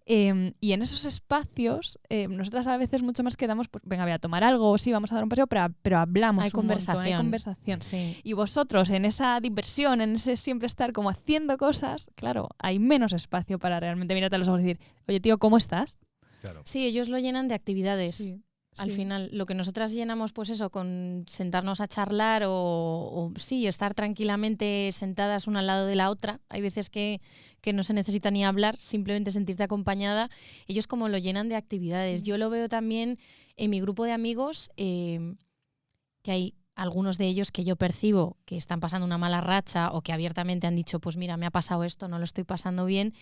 Y en esos espacios, nosotras a veces mucho más quedamos, pues venga, voy a tomar algo, o sí, vamos a dar un paseo, pero hablamos Hay un montón, conversación. hay conversación. Sí. Y vosotros, en esa diversión, en ese siempre estar como haciendo cosas, claro, hay menos espacio para realmente mirarte a los ojos y decir, oye, tío, ¿cómo estás? Claro. Sí, ellos lo llenan de actividades. Sí. Al Sí. final, lo que nosotras llenamos, pues eso, con sentarnos a charlar o sí, estar tranquilamente sentadas una al lado de la otra. Hay veces que no se necesita ni hablar, simplemente sentirte acompañada. Ellos como lo llenan de actividades. Sí. Yo lo veo también en mi grupo de amigos, que hay algunos de ellos que yo percibo que están pasando una mala racha o que abiertamente han dicho, pues mira, me ha pasado esto, no lo estoy pasando bien.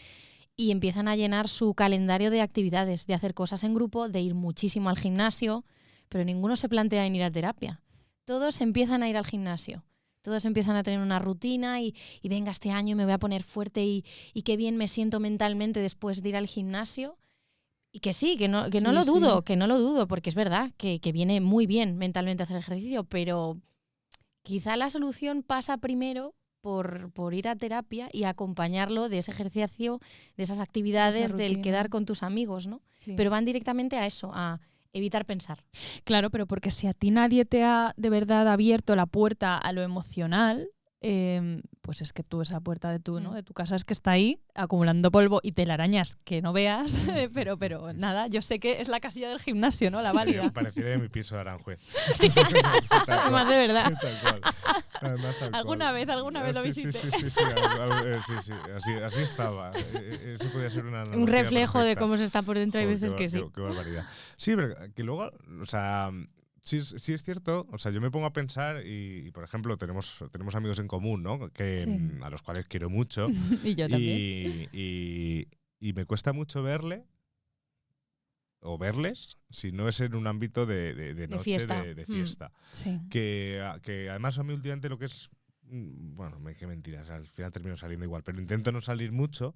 Y empiezan a llenar su calendario de actividades, de hacer cosas en grupo, de ir muchísimo al gimnasio, pero ninguno se plantea en ir a terapia. Todos empiezan a ir al gimnasio, todos empiezan a tener una rutina y venga, este año me voy a poner fuerte y qué bien me siento mentalmente después de ir al gimnasio. Y que sí, que no lo dudo, porque es verdad que viene muy bien mentalmente hacer ejercicio, pero quizá la solución pasa primero por ir a terapia y acompañarlo de ese ejercicio, de esas actividades, del rutina. quedar con tus amigos, ¿no? Sí. Pero van directamente a eso, a evitar pensar. Claro, pero porque si a ti nadie te ha de verdad abierto la puerta a lo emocional, pues es que tú esa puerta de tu casa es que está ahí acumulando polvo y telarañas que no veas, pero nada, yo sé que es la casilla del gimnasio, ¿no? La válida. Pareciera mi piso de Aranjuez. Además, de verdad. Además, tal Alguna cual. vez lo visité. Sí, así estaba. Eso podía ser una Un analogía reflejo de perfecta. cómo se está por dentro, hay Joder, veces que sí. Qué barbaridad. Sí, pero que luego, o sea, sí es cierto, o sea, yo me pongo a pensar y por ejemplo, tenemos amigos en común, ¿no? Que, Sí. a los cuales quiero mucho. Y yo también. Y me cuesta mucho verles si no es en un ámbito de noche, fiesta. de fiesta. Sí. Que además a mí últimamente lo que es, bueno, qué mentiras, al final termino saliendo igual, pero intento no salir mucho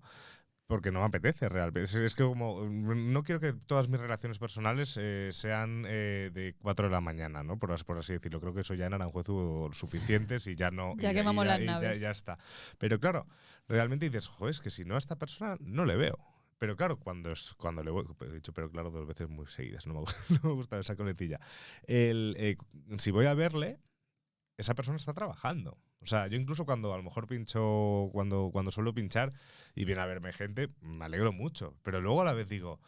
Porque no me apetece realmente. Es que como no quiero que todas mis relaciones personales sean de 4 de la mañana, ¿no? Por así decirlo. Creo que eso ya en Aranjuez hubo suficientes y ya no. Ya quemamos las naves. Ya está. Pero claro, realmente dices, joder, es que si no a esta persona no le veo. Pero claro, cuando le voy, he dicho pero claro 2 veces muy seguidas, no me gusta esa coletilla. Si voy a verle, esa persona está trabajando. O sea, yo incluso cuando a lo mejor pincho, cuando suelo pinchar y viene a verme gente, me alegro mucho. Pero luego a la vez digo,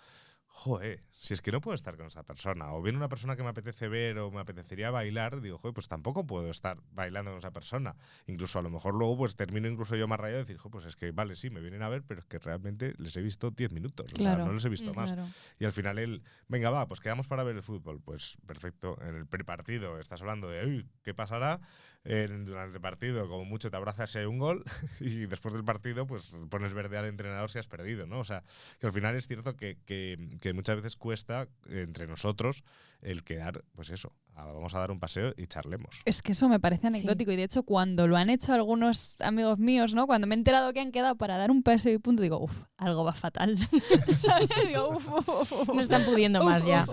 joder, si es que no puedo estar con esta persona. O viene una persona que me apetece ver o me apetecería bailar, digo, joder, pues tampoco puedo estar bailando con esa persona. Incluso a lo mejor luego pues termino incluso yo más rayado de decir, joder, pues es que vale, sí, me vienen a ver, pero es que realmente les he visto 10 minutos. Claro. O sea, no les he visto más. Claro. Y al final venga, va, pues quedamos para ver el fútbol. Pues perfecto, en el prepartido estás hablando de, uy, ¿qué pasará? Durante el partido, como mucho te abrazas si hay un gol y después del partido pues pones verde al entrenador si has perdido, ¿no? O sea, que al final es cierto que muchas veces cuesta entre nosotros el quedar, pues eso, vamos a dar un paseo y charlemos. Es que eso me parece anecdótico y de hecho cuando lo han hecho algunos amigos míos, ¿no? Cuando me he enterado que han quedado para dar un paseo y punto, digo, algo va fatal. ¿Sabes? Digo, No están pudiendo más ya.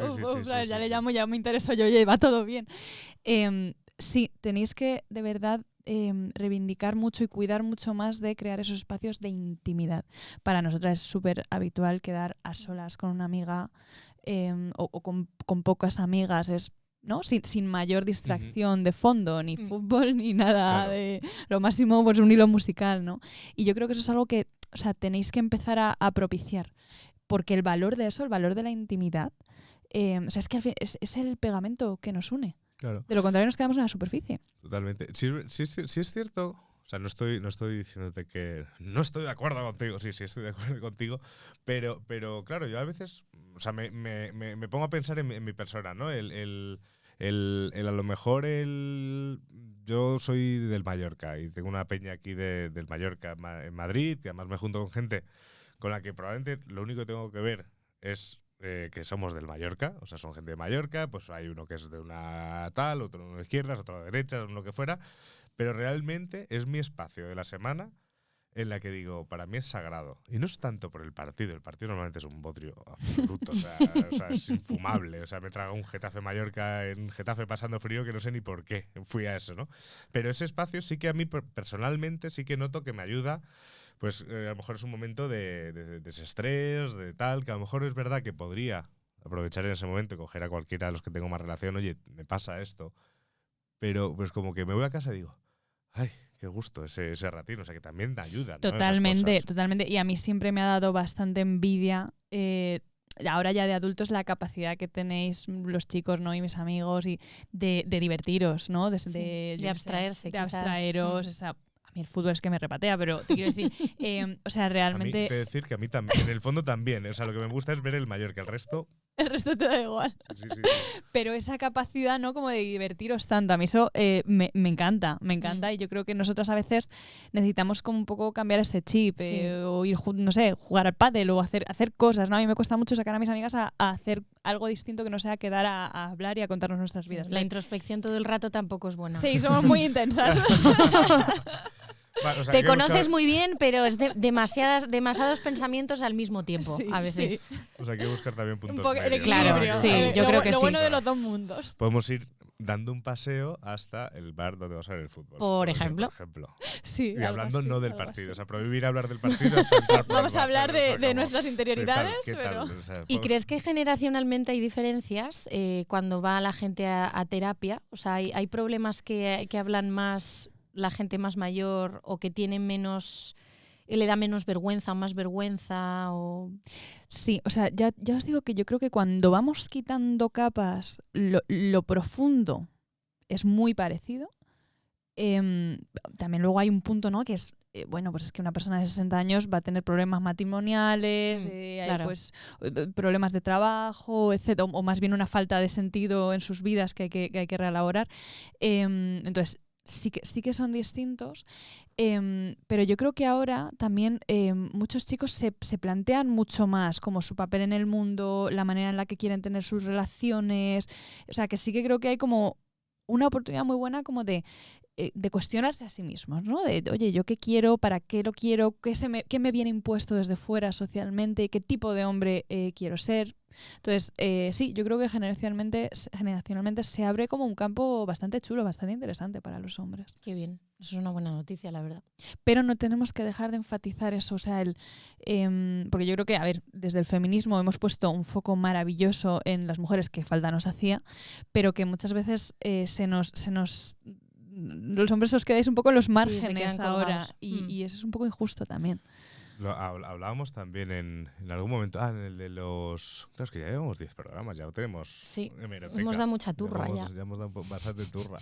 Ya le llamo, ya me intereso yo, oye, va todo bien. Sí, tenéis que de verdad reivindicar mucho y cuidar mucho más de crear esos espacios de intimidad. Para nosotras es súper habitual quedar a solas con una amiga o con pocas amigas, ¿no? Sin mayor distracción de fondo, ni fútbol, ni nada, de lo máximo pues un hilo musical, ¿no? Y yo creo que eso es algo que, o sea, tenéis que empezar a propiciar, porque el valor de eso, el valor de la intimidad, o sea, es que al fin, es el pegamento que nos une. Claro. De lo contrario nos quedamos en la superficie. Totalmente. Sí es cierto. O sea, no estoy diciéndote que no estoy de acuerdo contigo. Sí, estoy de acuerdo contigo. Pero claro, yo a veces, o sea, me pongo a pensar en mi persona, ¿no? A lo mejor yo soy del Mallorca y tengo una peña aquí del Mallorca en Madrid, y además me junto con gente con la que probablemente lo único que tengo que ver es que somos del Mallorca, o sea, son gente de Mallorca, pues hay uno que es de una tal, otro de izquierdas, otro de derechas, lo que fuera, pero realmente es mi espacio de la semana en la que digo, para mí es sagrado. Y no es tanto por el partido normalmente es un bodrio absoluto, o sea, es infumable, o sea, me trago un Getafe Mallorca en Getafe pasando frío que no sé ni por qué fui a eso, ¿no? Pero ese espacio sí que a mí personalmente sí que noto que me ayuda. Pues a lo mejor es un momento de desestrés, de tal, que a lo mejor es verdad que podría aprovechar en ese momento y coger a cualquiera de los que tengo más relación, oye, me pasa esto, pero pues como que me voy a casa y digo, ay, qué gusto ese ratito, o sea que también te ayuda, ¿no? Totalmente, y a mí siempre me ha dado bastante envidia, ahora ya de adultos, la capacidad que tenéis los chicos, ¿no? Y mis amigos y de divertiros, ¿no? De abstraerse, de abstraeros, esa... A mí el fútbol es que me repatea, pero te quiero decir, o sea, realmente... A mí te decir que a mí también, en el fondo también, o sea, lo que me gusta es ver el Mallorca, el resto... El resto te da igual. Sí. Pero esa capacidad, ¿no? Como de divertiros tanto, a mí eso me encanta, y yo creo que nosotras a veces necesitamos como un poco cambiar ese chip, o ir, no sé, jugar al pádel o hacer cosas, ¿no? A mí me cuesta mucho sacar a mis amigas a hacer algo distinto que no sea quedar a hablar y a contarnos nuestras vidas. La introspección todo el rato tampoco es buena. Sí, somos muy intensas. Vale, o sea, te conoces muy bien, pero es demasiados pensamientos al mismo tiempo, sí, a veces. Sí. O sea, hay que buscar también puntos el medios. Claro, equilibrio. sí, yo creo que lo sí. bueno de los dos mundos. Podemos ir dando un paseo hasta el bar donde vamos a ver el fútbol. Por ejemplo. Sí, y hablando así, no del algo partido, así. o sea, prohibir hablar del partido hasta entrar por Vamos el a bar, hablar ¿sabes? O sea, de como, nuestras interioridades, ¿qué tal? pero... O sea, ¿Y crees que generacionalmente hay diferencias cuando va la gente a terapia? O sea, hay problemas que hablan más la gente más mayor o que tienen menos... ¿Le da menos vergüenza o más vergüenza? O... Sí, o sea, ya os digo que yo creo que cuando vamos quitando capas, lo profundo es muy parecido. También luego hay un punto, ¿no? Que es, bueno, pues es que una persona de 60 años va a tener problemas matrimoniales, claro. hay pues problemas de trabajo, etcétera, o más bien una falta de sentido en sus vidas que hay que reelaborar. Entonces, sí que son distintos, pero yo creo que ahora también muchos chicos se plantean mucho más como su papel en el mundo, la manera en la que quieren tener sus relaciones, o sea que sí que creo que hay como una oportunidad muy buena como de cuestionarse a sí mismos, ¿no? De, oye, ¿yo qué quiero? ¿Para qué lo quiero? ¿Qué me viene impuesto desde fuera socialmente? ¿Qué tipo de hombre quiero ser? Entonces, sí, yo creo que generacionalmente se abre como un campo bastante chulo, bastante interesante para los hombres. Qué bien. Eso es una buena noticia, la verdad. Pero no tenemos que dejar de enfatizar eso, o sea, porque yo creo que, a ver, desde el feminismo hemos puesto un foco maravilloso en las mujeres que falta nos hacía, pero que muchas veces los hombres os quedáis un poco en los márgenes ahora colgados. y eso es un poco injusto también. Hablábamos también en algún momento, en el de los... Claro, es que ya llevamos 10 programas, ya lo tenemos. Sí, hemeroteca. hemos dado mucha turra ya. Ya hemos dado bastante turra.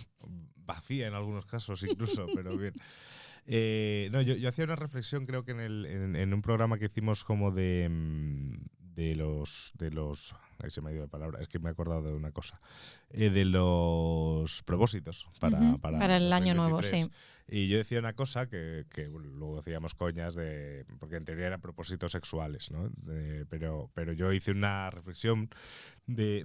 Vacía en algunos casos incluso, pero bien. Yo hacía una reflexión, creo que en un programa que hicimos como de los ahí se me ha ido la palabra, es que me he acordado de una cosa, de los propósitos para el año 2023. nuevo, sí. Y yo decía una cosa que luego decíamos coñas porque en teoría eran propósitos sexuales, ¿no? Pero yo hice una reflexión de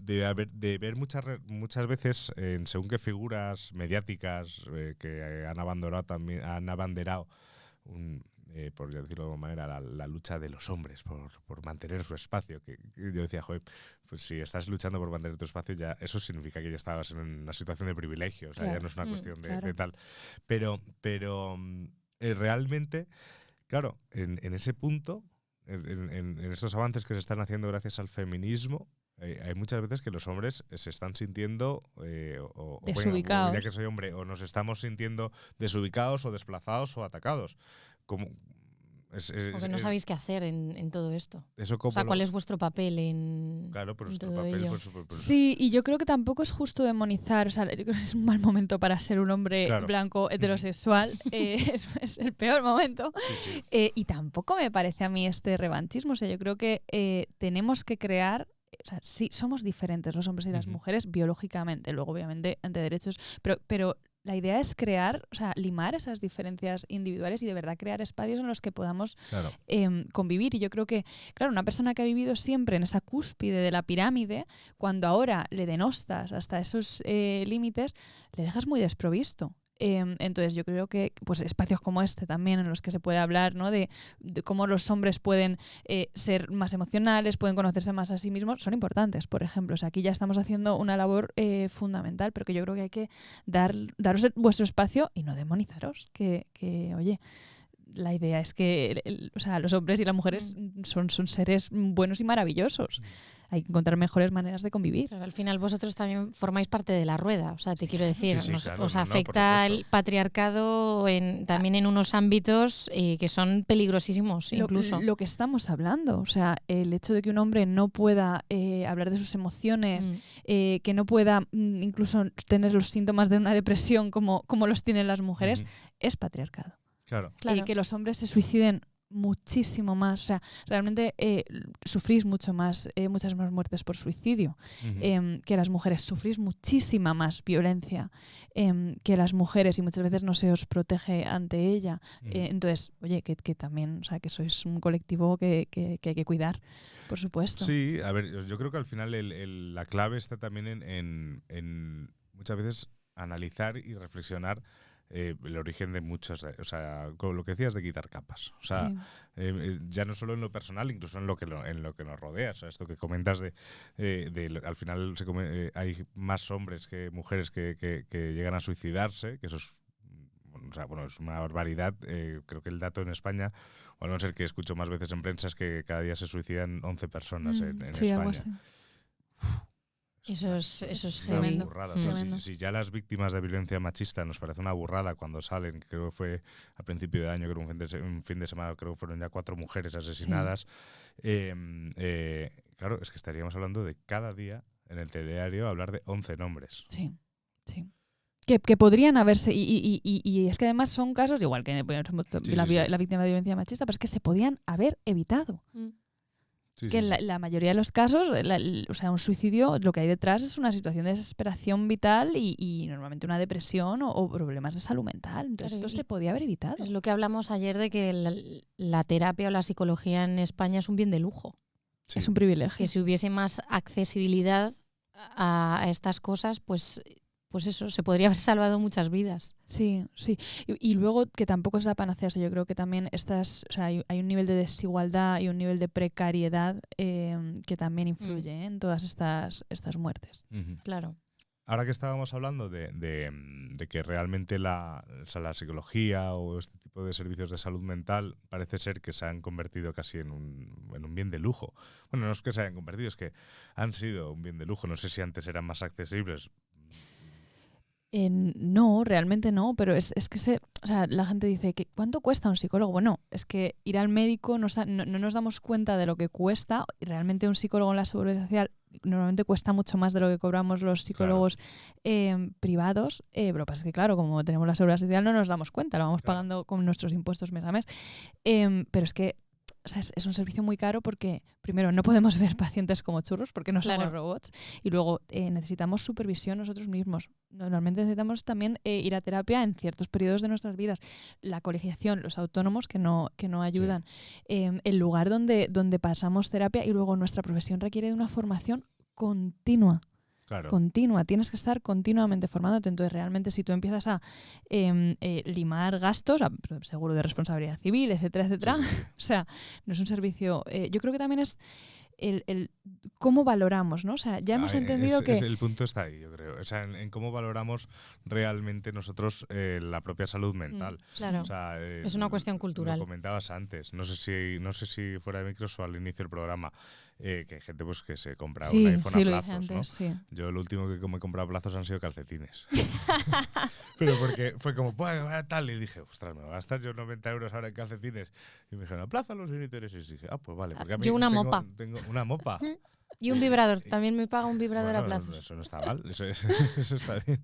ver muchas veces según qué figuras mediáticas que han abanderado por decirlo de alguna manera, la lucha de los hombres por mantener su espacio. Que yo decía, joder, pues si estás luchando por mantener tu espacio, ya eso significa que ya estabas en una situación de privilegio, o sea, ya no es una cuestión de tal. Pero realmente, claro, en ese punto, en estos avances que se están haciendo gracias al feminismo, hay muchas veces que los hombres se están sintiendo desubicados. Ya que soy hombre, o nos estamos sintiendo desubicados o desplazados o atacados. Porque no sabéis qué hacer en todo esto. O sea, ¿cuál es vuestro papel en nuestro todo papel? ello? Sí, y yo creo que tampoco es justo demonizar. O sea, yo creo que es un mal momento para ser un hombre blanco heterosexual. Es el peor momento. Sí. Y tampoco me parece a mí este revanchismo. O sea, yo creo que tenemos que crear... O sea, sí, somos diferentes los hombres y las mujeres biológicamente. Luego, obviamente, ante derechos. Pero la idea es crear, o sea, limar esas diferencias individuales y de verdad crear espacios en los que podamos convivir. Y yo creo que, claro, una persona que ha vivido siempre en esa cúspide de la pirámide, cuando ahora le denostas hasta esos límites, le dejas muy desprovisto. Entonces yo creo que pues espacios como este también en los que se puede hablar, ¿no? de cómo los hombres pueden ser más emocionales, pueden conocerse más a sí mismos, son importantes, por ejemplo. O sea, aquí ya estamos haciendo una labor fundamental, pero que yo creo que hay que daros vuestro espacio y no demonizaros, que oye, la idea es que o sea, los hombres y las mujeres son seres buenos y maravillosos. Hay que encontrar mejores maneras de convivir. Claro, al final vosotros también formáis parte de la rueda, o sea, te quiero decir, claro, os afecta el patriarcado también en unos ámbitos que son peligrosísimos incluso. Lo que estamos hablando, o sea, el hecho de que un hombre no pueda hablar de sus emociones, que no pueda incluso tener los síntomas de una depresión como los tienen las mujeres, es patriarcado. Claro. Que los hombres se suiciden muchísimo más, o sea, realmente sufrís muchas más muertes por suicidio que las mujeres, sufrís muchísima más violencia que las mujeres y muchas veces no se os protege ante ella. Entonces, oye, que también, o sea, que sois un colectivo que hay que cuidar, por supuesto. Sí, a ver, yo creo que al final la clave está también en muchas veces analizar y reflexionar el origen de muchos, o sea, con lo que decías de quitar capas, o sea, ya no solo en lo personal, incluso en lo que nos rodea, o sea, esto que comentas al final hay más hombres que mujeres que llegan a suicidarse, que eso es, o sea, bueno, es una barbaridad. Creo que el dato en España, o a no ser que escucho más veces en prensa, es que cada día se suicidan 11 personas en sí, España. Algo así. Eso es una tremendo. burrada. O sea, si ya las víctimas de violencia machista nos parece una burrada cuando salen, creo que fue a principio de año, creo un fin de semana, creo que fueron ya 4 mujeres asesinadas. Claro, es que estaríamos hablando de cada día en el telediario hablar de 11 nombres. Sí. Que podrían haberse, y es que además son casos, igual que por ejemplo, la víctima de violencia machista, pero es que se podían haber evitado. La mayoría de los casos, o sea, un suicidio, lo que hay detrás es una situación de desesperación vital y normalmente una depresión o problemas de salud mental. Entonces esto se podía haber evitado. Es lo que hablamos ayer de que la terapia o la psicología en España es un bien de lujo. Sí. Es un privilegio. Que si hubiese más accesibilidad a estas cosas, pues pues eso, se podría haber salvado muchas vidas. Sí, sí. Y luego que tampoco es la panacea. O sea, yo creo que también hay un nivel de desigualdad y un nivel de precariedad que también influye en todas estas muertes. Claro. Ahora que estábamos hablando de que realmente la psicología o este tipo de servicios de salud mental parece ser que se han convertido casi en un bien de lujo. Bueno, no es que se hayan convertido, es que han sido un bien de lujo. No sé si antes eran más accesibles. No, realmente no, pero es que la gente dice que ¿cuánto cuesta un psicólogo? Bueno, es que ir al médico no nos damos cuenta de lo que cuesta. Y realmente un psicólogo en la seguridad social normalmente cuesta mucho más de lo que cobramos los psicólogos privados. Pero lo que pasa es que, claro, como tenemos la seguridad social no nos damos cuenta, lo vamos pagando con nuestros impuestos mes a mes. Pero es que es un servicio muy caro porque, primero, no podemos ver pacientes como churros porque no somos robots, y luego necesitamos supervisión nosotros mismos. Normalmente necesitamos también ir a terapia en ciertos periodos de nuestras vidas. La colegiación, los autónomos que no ayudan, el lugar donde pasamos terapia, y luego nuestra profesión requiere de una formación continua. Claro. Continua, tienes que estar continuamente formándote. Entonces, realmente, si tú empiezas a limar gastos, seguro de responsabilidad civil, etcétera, etcétera, Sí. o sea, no es un servicio. Yo creo que también es el cómo valoramos, ¿no? O sea, ya hemos entendido que el punto está ahí, yo creo. O sea, en cómo valoramos realmente nosotros la propia salud mental. Claro. O sea, Es una cuestión cultural. Lo comentabas antes. No sé si fuera de micros o al inicio del programa, que hay gente pues que se compra un iPhone a lo dije plazos, antes, ¿no? sí. Yo lo último que me he comprado a plazos han sido calcetines. Pero porque fue como, pues tal, y dije, ostras, me voy a gastar yo 90 euros ahora en calcetines. Y me dijeron, aplázalos sin intereses. Y dije, pues vale. Porque a mí Yo una mopa. Tengo una mopa. Y un vibrador, también me paga un vibrador Bueno, a plazos. eso no está mal, eso está bien.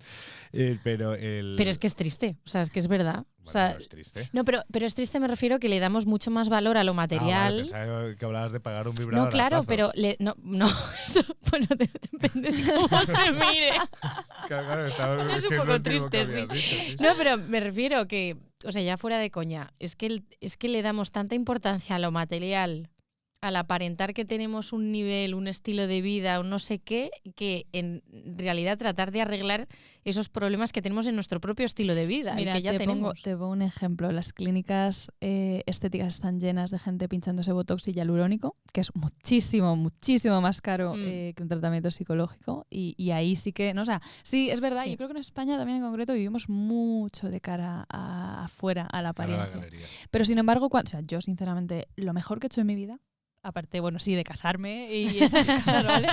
Pero es que es triste, o sea, es que es verdad. Bueno, O sea, no es triste. no, pero es triste, me refiero que le damos mucho más valor a lo material. Pensaba que hablabas de pagar un vibrador. No, claro, a plazos. pero no, eso, bueno, depende de cómo se mire. Claro, Es un poco triste, sí. No, pero me refiero que, o sea, ya fuera de coña, es que le damos tanta importancia a lo material, al aparentar que tenemos un nivel, un estilo de vida, un no sé qué, que en realidad tratar de arreglar esos problemas que tenemos en nuestro propio estilo de vida. Mira, y que ya te pongo un ejemplo. Las clínicas estéticas están llenas de gente pinchándose botox y hialurónico, que es muchísimo, muchísimo más caro que un tratamiento psicológico. Y ahí sí que, no, o sea, sí, es verdad. Sí. Yo creo que en España también en concreto vivimos mucho de cara afuera, a la apariencia. Pero sin embargo, yo sinceramente, lo mejor que he hecho en mi vida, aparte, bueno, sí, de casarme y estas cosas, ¿vale?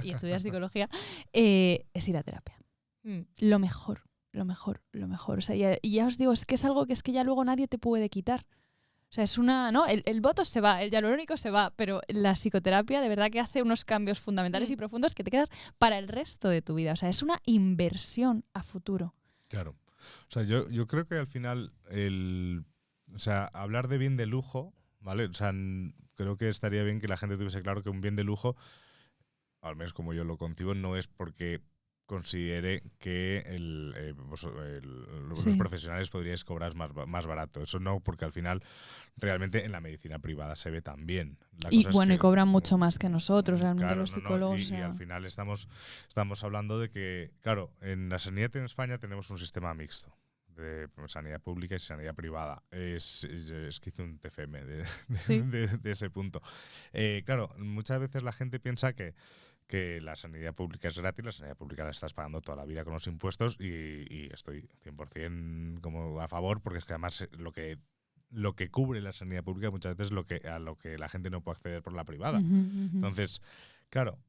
Y estudiar psicología, es ir a terapia. Lo mejor. O sea, y ya os digo, es que es algo que ya luego nadie te puede quitar. O sea, es una... ¿no? El botox se va, el hialurónico se va, pero la psicoterapia de verdad que hace unos cambios fundamentales y profundos que te quedas para el resto de tu vida. O sea, es una inversión a futuro. Claro. O sea, yo creo que al final hablar de bien de lujo, ¿vale? O sea, creo que estaría bien que la gente tuviese claro que un bien de lujo, al menos como yo lo concibo, no es porque considere que los profesionales podríais cobrar más barato. Eso no, porque al final realmente en la medicina privada se ve también. Y cobran mucho más que nosotros, realmente claro, los psicólogos. Y al final estamos hablando de que, claro, en la sanidad en España tenemos un sistema mixto de sanidad pública y sanidad privada. Es que hice un TFM de ese punto. Claro, muchas veces la gente piensa que la sanidad pública es gratis, la sanidad pública la estás pagando toda la vida con los impuestos y estoy 100% como a favor, porque es que además lo que cubre la sanidad pública muchas veces es a lo que la gente no puede acceder por la privada. Entonces, claro,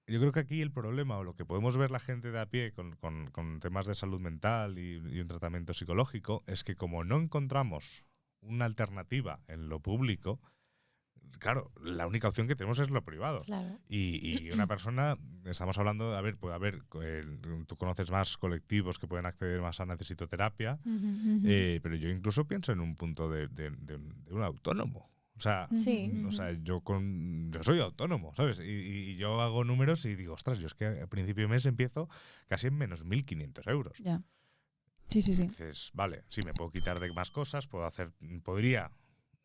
yo creo que aquí el problema, o lo que podemos ver la gente de a pie con temas de salud mental y un tratamiento psicológico, es que como no encontramos una alternativa en lo público, claro, la única opción que tenemos es lo privado. Claro. Y una persona, estamos hablando, puede haber, tú conoces más colectivos que pueden acceder más a necesito terapia, pero yo incluso pienso en un punto de un autónomo. O sea, yo soy autónomo, ¿sabes? Y yo hago números y digo, ostras, yo es que al principio de mes empiezo casi en menos 1.500 euros. Ya. Sí. Dices, vale, sí, me puedo quitar de más cosas, podría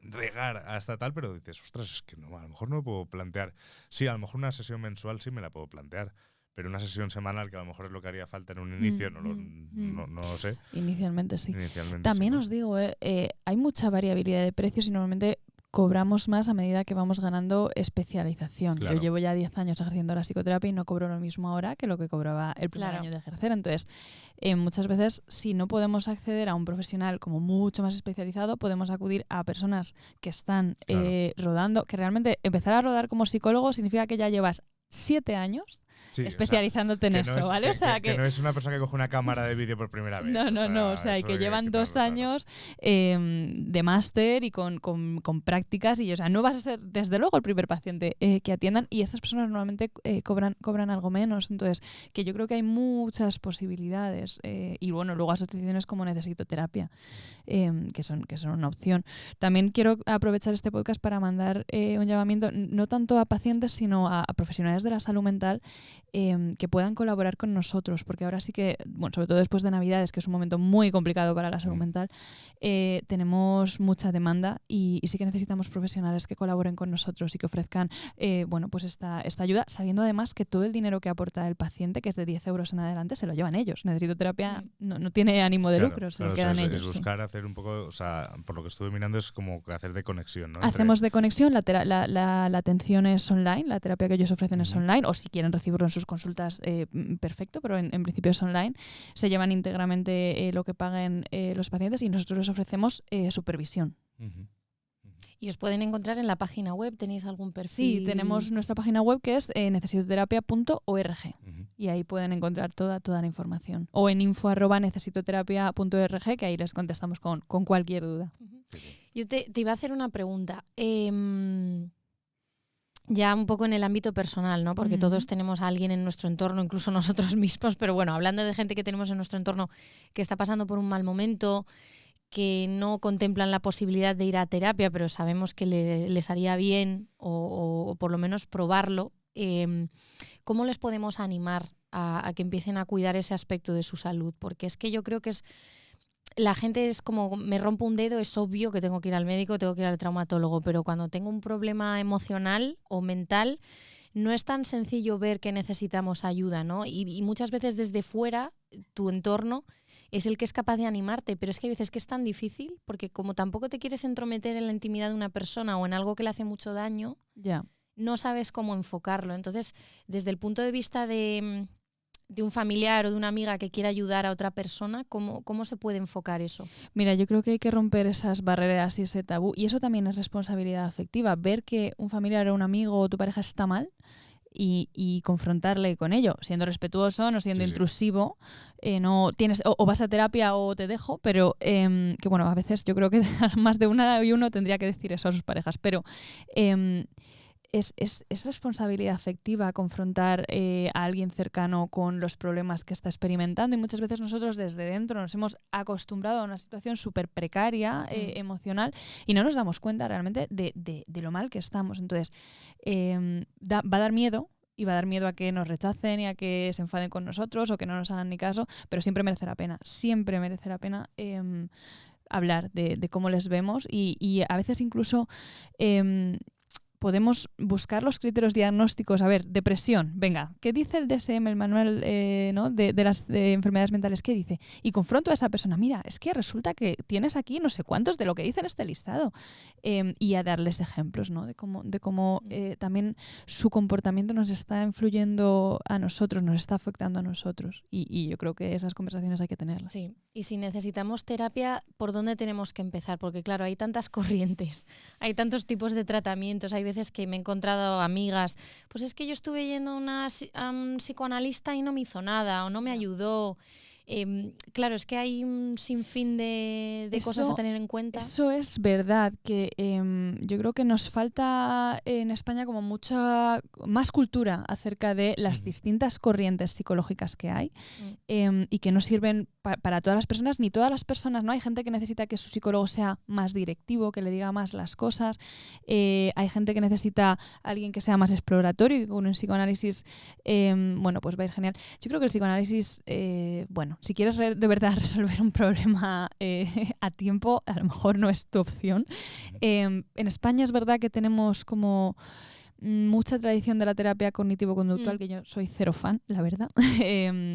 regar hasta tal, pero dices, ostras, es que no, a lo mejor no me puedo plantear. Sí, a lo mejor una sesión mensual sí me la puedo plantear, pero una sesión semanal, que a lo mejor es lo que haría falta en un inicio, no lo sé. Inicialmente sí. Inicialmente, También sí, ¿no? os digo, hay mucha variabilidad de precios y normalmente cobramos más a medida que vamos ganando especialización. Claro. Yo llevo ya 10 años ejerciendo la psicoterapia y no cobro lo mismo ahora que lo que cobraba el primer Claro. año de ejercer. Entonces, muchas veces, si no podemos acceder a un profesional como mucho más especializado, podemos acudir a personas que están Claro. rodando, que realmente empezar a rodar como psicólogo significa que ya llevas 7 años Sí, o sea, especializándote en que eso, no es, ¿vale? O sea, que no es una persona que coge una cámara de vídeo por primera vez. No, o sea, y eso que hay llevan 2 tenerlo claro. años de máster y con prácticas y, o sea, no vas a ser, desde luego, el primer paciente que atiendan y estas personas normalmente cobran algo menos. Entonces, que yo creo que hay muchas posibilidades y, bueno, luego asociaciones como Necesito Terapia, que son una opción. También quiero aprovechar este podcast para mandar un llamamiento, no tanto a pacientes, sino a profesionales de la salud mental que puedan colaborar con nosotros, porque ahora sí que, bueno, sobre todo después de Navidades, que es un momento muy complicado para la salud mental, tenemos mucha demanda y sí que necesitamos profesionales que colaboren con nosotros y que ofrezcan bueno, pues esta ayuda, sabiendo además que todo el dinero que aporta el paciente, que es de 10 euros en adelante, se lo llevan ellos. Necesito Terapia no tiene ánimo de lucro, se lo quedan o sea, ellos. Es buscar hacer un poco, o sea, por lo que estuve mirando es como hacer de conexión, ¿no? Hacemos de conexión, la atención es online, la terapia que ellos ofrecen es online, o si quieren recibirlo en sus consultas, perfecto, pero en principio es online. Se llevan íntegramente lo que paguen los pacientes y nosotros les ofrecemos supervisión. Y os pueden encontrar en la página web, ¿tenéis algún perfil? Sí, tenemos nuestra página web que es necesitoterapia.org y ahí pueden encontrar toda la información. O en info@necesitoterapia.org, que ahí les contestamos con cualquier duda. Yo te iba a hacer una pregunta. Ya un poco en el ámbito personal, ¿no? Porque todos tenemos a alguien en nuestro entorno, incluso nosotros mismos, pero bueno, hablando de gente que tenemos en nuestro entorno que está pasando por un mal momento, que no contemplan la posibilidad de ir a terapia, pero sabemos que les haría bien o por lo menos probarlo, ¿cómo les podemos animar a que empiecen a cuidar ese aspecto de su salud? Porque es que yo creo que la gente es como, me rompo un dedo, es obvio que tengo que ir al médico, tengo que ir al traumatólogo, pero cuando tengo un problema emocional o mental, no es tan sencillo ver que necesitamos ayuda, ¿no? Y muchas veces desde fuera, tu entorno es el que es capaz de animarte, pero es que hay veces que es tan difícil, porque como tampoco te quieres entrometer en la intimidad de una persona o en algo que le hace mucho daño, no sabes cómo enfocarlo. Entonces, desde el punto de vista de un familiar o de una amiga que quiera ayudar a otra persona, ¿cómo se puede enfocar eso? Mira, yo creo que hay que romper esas barreras y ese tabú, y eso también es responsabilidad afectiva, ver que un familiar o un amigo o tu pareja está mal y confrontarle con ello, siendo respetuoso, no siendo intrusivo, no tienes o vas a terapia o te dejo, pero que bueno, a veces yo creo que más de una y uno tendría que decir eso a sus parejas, pero es responsabilidad afectiva confrontar a alguien cercano con los problemas que está experimentando, y muchas veces nosotros desde dentro nos hemos acostumbrado a una situación súper precaria, emocional, y no nos damos cuenta realmente de lo mal que estamos. Entonces, va a dar miedo, y va a dar miedo a que nos rechacen y a que se enfaden con nosotros o que no nos hagan ni caso, pero siempre merece la pena hablar de cómo les vemos y a veces incluso podemos buscar los criterios diagnósticos. A ver, depresión, venga, ¿qué dice el DSM, el manual ¿no? de las enfermedades mentales? ¿Qué dice? Y confronto a esa persona, mira, es que resulta que tienes aquí no sé cuántos de lo que dice en este listado. Y a darles ejemplos, ¿no? de cómo también su comportamiento nos está influyendo a nosotros, nos está afectando a nosotros. Y yo creo que esas conversaciones hay que tenerlas. Sí, y si necesitamos terapia, ¿por dónde tenemos que empezar? Porque claro, hay tantas corrientes, hay tantos tipos de tratamientos, hay veces que me he encontrado amigas, pues es que yo estuve yendo a un psicoanalista y no me hizo nada o no me ayudó. Claro, es que hay un sinfín de cosas a tener en cuenta. Eso es verdad, que yo creo que nos falta en España como mucha más cultura acerca de las distintas corrientes psicológicas que hay y que no sirven para todas las personas, ni todas las personas, ¿no? Hay gente que necesita que su psicólogo sea más directivo, que le diga más las cosas, hay gente que necesita a alguien que sea más exploratorio y con un psicoanálisis, bueno, pues va a ir genial. Yo creo que el psicoanálisis, bueno, si quieres de verdad resolver un problema a tiempo, a lo mejor no es tu opción. En España es verdad que tenemos como mucha tradición de la terapia cognitivo-conductual, que yo soy cero fan, la verdad,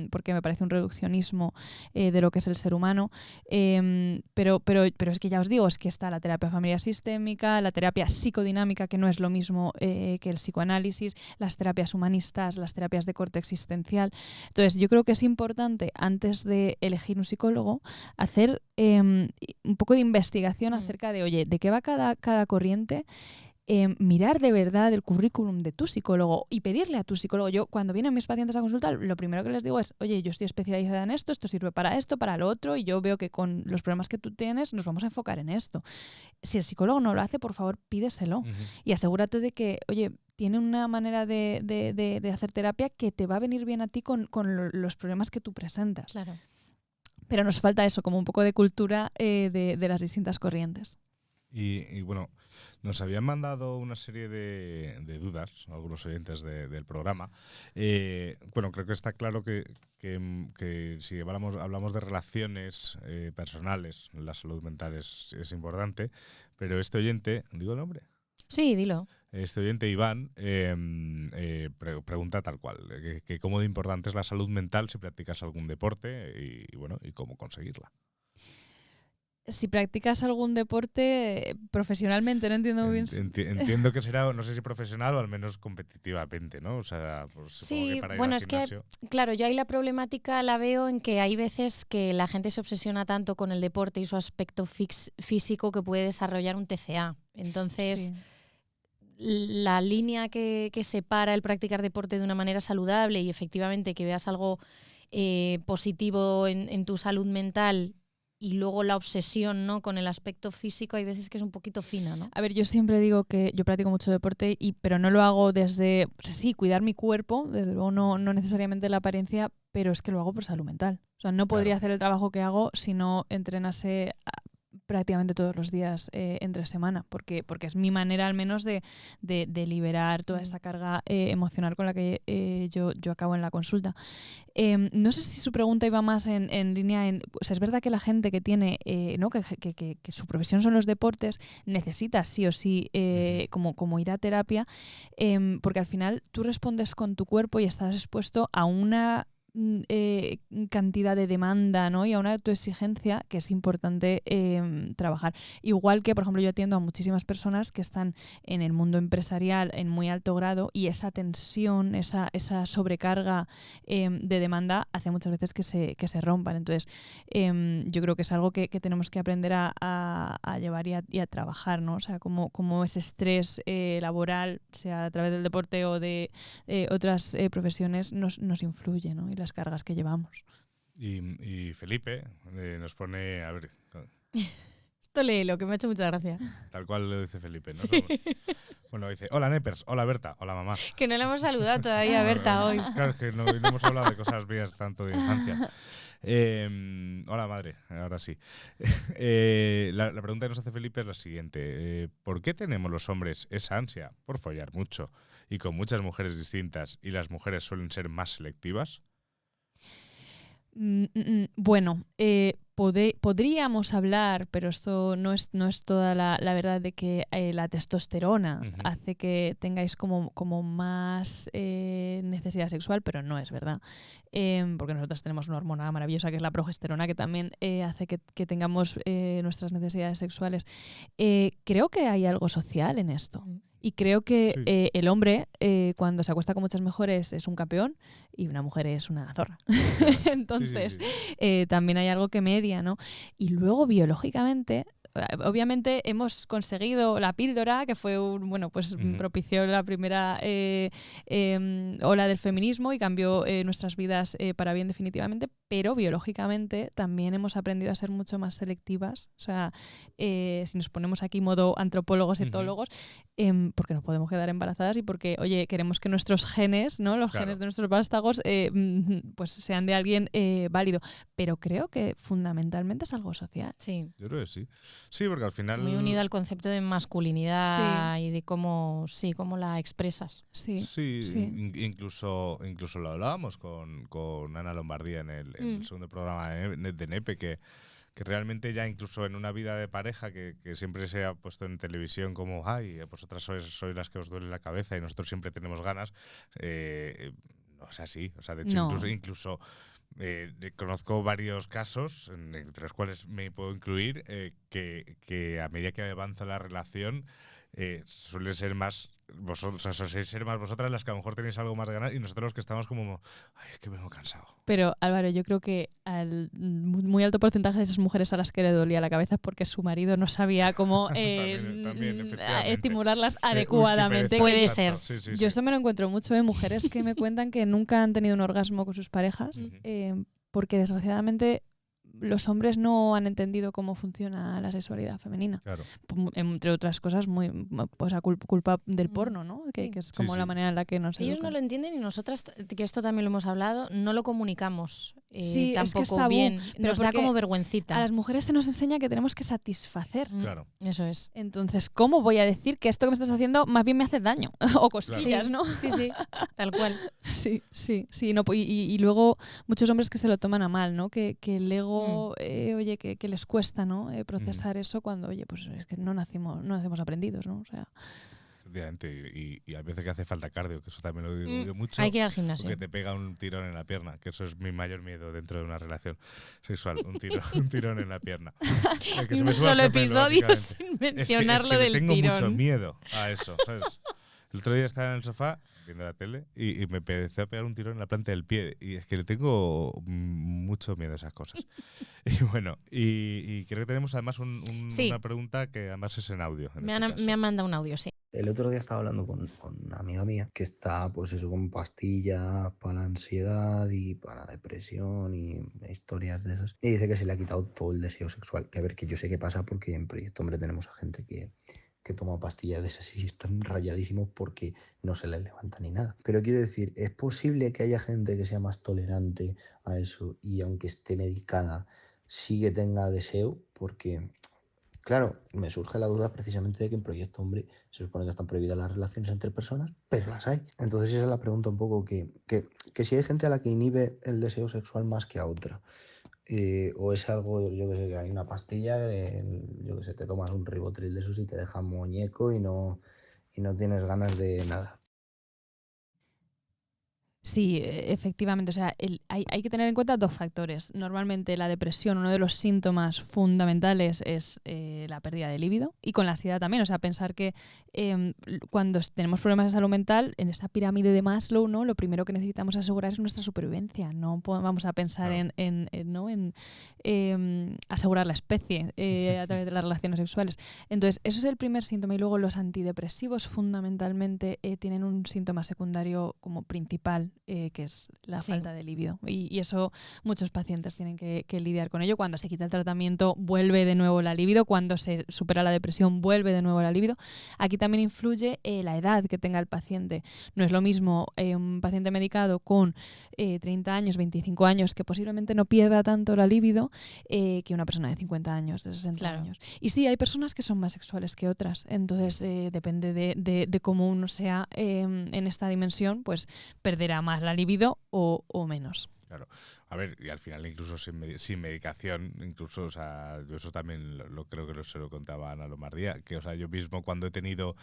porque me parece un reduccionismo de lo que es el ser humano. Pero es que ya os digo, es que está la terapia familiar sistémica, la terapia psicodinámica, que no es lo mismo que el psicoanálisis, las terapias humanistas, las terapias de corte existencial. Entonces, yo creo que es importante, antes de elegir un psicólogo, hacer un poco de investigación acerca de, oye, ¿de qué va cada corriente? Mirar de verdad el currículum de tu psicólogo y pedirle a tu psicólogo. Yo, cuando vienen mis pacientes a consultar, lo primero que les digo es, oye, yo estoy especializada en esto sirve para esto, para lo otro, y yo veo que con los problemas que tú tienes nos vamos a enfocar en esto. Si el psicólogo no lo hace, por favor, pídeselo. Y asegúrate de que, oye, tiene una manera de hacer terapia que te va a venir bien a ti con los problemas que tú presentas. Claro. Pero nos falta eso, como un poco de cultura de las distintas corrientes. Y bueno, nos habían mandado una serie de dudas algunos oyentes del programa. Bueno, creo que está claro que si hablamos de relaciones personales, la salud mental es importante, pero este oyente, ¿digo el nombre? Sí, dilo. Este oyente, Iván, pregunta tal cual, que cómo de importante es la salud mental si practicas algún deporte y cómo conseguirla. Si practicas algún deporte profesionalmente, no entiendo muy bien. Entiendo que será, no sé si profesional o al menos competitivamente, ¿no? O sea, pues supongo Sí, que para ir bueno, al es que, gimnasio. claro, yo ahí la problemática la veo en que hay veces que la gente se obsesiona tanto con el deporte y su aspecto físico que puede desarrollar un TCA. Entonces, la línea que separa el practicar deporte de una manera saludable y efectivamente que veas algo positivo en tu salud mental y luego la obsesión, ¿no?, con el aspecto físico, hay veces que es un poquito fina, ¿no? A ver, yo siempre digo que yo practico mucho deporte, pero no lo hago desde, pues sí, cuidar mi cuerpo, desde luego no necesariamente la apariencia, pero es que lo hago por salud mental. O sea, no podría hacer el trabajo que hago si no entrenase prácticamente todos los días entre semana, porque es mi manera al menos de liberar toda esa carga emocional con la que yo acabo en la consulta. No sé si su pregunta iba más en línea o sea, es verdad que la gente que tiene ¿no? que su profesión son los deportes necesita sí o sí como ir a terapia, porque al final tú respondes con tu cuerpo y estás expuesto a una cantidad de demanda, ¿no? Y a una autoexigencia que es importante trabajar. Igual que, por ejemplo, yo atiendo a muchísimas personas que están en el mundo empresarial en muy alto grado y esa tensión, esa sobrecarga de demanda hace muchas veces que se rompan. Entonces, yo creo que es algo que tenemos que aprender a llevar y a trabajar, ¿no? O sea, como ese estrés laboral, sea a través del deporte o de otras profesiones, nos influye, ¿no? Y las cargas que llevamos. Y Felipe nos pone, a ver, Esto léelo, que me ha hecho mucha gracia. tal cual lo dice Felipe, ¿no? Bueno, dice, hola Nepers, hola Berta, hola mamá. Que no le hemos saludado todavía a Berta hoy. Claro, es que no hemos hablado de cosas mías tanto de infancia. Hola madre, ahora sí. La pregunta que nos hace Felipe es la siguiente. ¿Por qué tenemos los hombres esa ansia por follar mucho y con muchas mujeres distintas y las mujeres suelen ser más selectivas? Bueno, podríamos hablar, pero esto no es toda la verdad, de que la testosterona hace que tengáis como más necesidad sexual, pero no es verdad. Porque nosotras tenemos una hormona maravillosa que es la progesterona, que también hace que tengamos nuestras necesidades sexuales. Creo que hay algo social en esto. Y creo que el hombre, cuando se acuesta con muchas mujeres, es un campeón y una mujer es una zorra. Entonces, también hay algo que media, ¿no? Y luego, biológicamente, obviamente hemos conseguido la píldora, que fue propició la primera ola del feminismo y cambió nuestras vidas para bien definitivamente, pero biológicamente también hemos aprendido a ser mucho más selectivas. O sea, si nos ponemos aquí modo antropólogos, etólogos, porque nos podemos quedar embarazadas y porque, oye, queremos que nuestros genes, ¿no? Los genes de nuestros vástagos, pues sean de alguien válido. Pero creo que fundamentalmente es algo social. Sí. Yo creo que sí. Sí, porque al final... Muy unido al concepto de masculinidad y de cómo la expresas. Sí. Incluso lo hablábamos con Ana Lombardía en el segundo programa de Nepe, que que realmente ya incluso en una vida de pareja que siempre se ha puesto en televisión como, ay, vosotras sois las que os duele la cabeza y nosotros siempre tenemos ganas, no es así. O sea, de hecho, incluso conozco varios casos, entre los cuales me puedo incluir, que a medida que avanza la relación, suelen ser más vosotros, o sea, sois ser más vosotras las que a lo mejor tenéis algo más de ganar y nosotros los que estamos como, ay, es que vengo cansado. Pero Álvaro, yo creo que al muy alto porcentaje de esas mujeres a las que le dolía la cabeza es porque su marido no sabía cómo también, estimularlas adecuadamente. Puede ser. Sí, sí, Yo eso me lo encuentro mucho en mujeres que me cuentan que nunca han tenido un orgasmo con sus parejas, porque desgraciadamente los hombres no han entendido cómo funciona la sexualidad femenina. Claro. Entre otras cosas, pues a culpa del porno, ¿no? Que es como la manera en la que nos Ellos educan. no lo entienden y nosotras, que esto también lo hemos hablado, no lo comunicamos Sí, es que tampoco es tabú, bien. pero Nos da porque como vergüencita. A las mujeres se nos enseña que tenemos que satisfacer. Claro. Eso es. Entonces, ¿cómo voy a decir que esto que me estás haciendo más bien me hace daño? O costillas, ¿no? Sí, tal cual. Sí. No, y luego muchos hombres que se lo toman a mal, ¿no? Que el ego, oye, que les cuesta, ¿no? Procesar eso cuando, oye, pues es que no nacemos aprendidos, ¿no? O sea, efectivamente, y a veces que hace falta cardio, que eso también lo digo yo mucho. Hay que ir al gimnasio. Porque te pega un tirón en la pierna, que eso es mi mayor miedo dentro de una relación sexual, un tirón en la pierna. Que Y se un me suba solo el pelo, episodio básicamente. sin mencionar lo del tengo tirón. mucho miedo a eso, ¿sabes? El otro día estaba en el sofá viendo la tele y me empecé a pegar un tirón en la planta del pie y es que le tengo mucho miedo a esas cosas. Y bueno, y creo que tenemos además una pregunta que además es en audio. Me han mandado un audio, sí. El otro día estaba hablando con una amiga mía que está, pues eso, con pastillas para la ansiedad y para la depresión y historias de esas. Y dice que se le ha quitado todo el deseo sexual. Que a ver, que yo sé qué pasa porque en Proyecto Hombre tenemos a gente que toma pastillas de esas y están rayadísimos porque no se les levanta ni nada. Pero quiero decir, ¿es posible que haya gente que sea más tolerante a eso y aunque esté medicada, sí que tenga deseo? Porque, claro, me surge la duda precisamente de que en Proyecto Hombre se supone que están prohibidas las relaciones entre personas, pero las hay. Entonces esa es la pregunta un poco que si hay gente a la que inhibe el deseo sexual más que a otra. O es algo, yo que sé, que hay una pastilla, yo que sé, te tomas un ribotril de esos y te deja muñeco y no tienes ganas de nada. Sí, efectivamente. O sea, hay que tener en cuenta dos factores. Normalmente la depresión, uno de los síntomas fundamentales es la pérdida de líbido y con la ansiedad también. O sea, pensar que cuando tenemos problemas de salud mental, en esta pirámide de Maslow, ¿no? Lo primero que necesitamos asegurar es nuestra supervivencia. No vamos a pensar en asegurar la especie a través de las relaciones sexuales. Entonces, eso es el primer síntoma. Y luego los antidepresivos fundamentalmente tienen un síntoma secundario como principal, que es la falta de líbido. Y eso muchos pacientes tienen que lidiar con ello. Cuando se quita el tratamiento vuelve de nuevo la libido, cuando se supera la depresión vuelve de nuevo la libido. Aquí también influye la edad que tenga el paciente. No es lo mismo un paciente medicado con 30 años, 25 años, que posiblemente no pierda tanto la libido, que una persona de 50 años, de 60 años. Y sí, hay personas que son más sexuales que otras. Entonces, depende de cómo uno sea en esta dimensión, pues perderá más la libido o menos. Claro. A ver, y al final incluso sin medicación, incluso, o sea, yo eso también lo creo que se lo contaba a Ana Lomardía, que, o sea, yo mismo cuando he tenido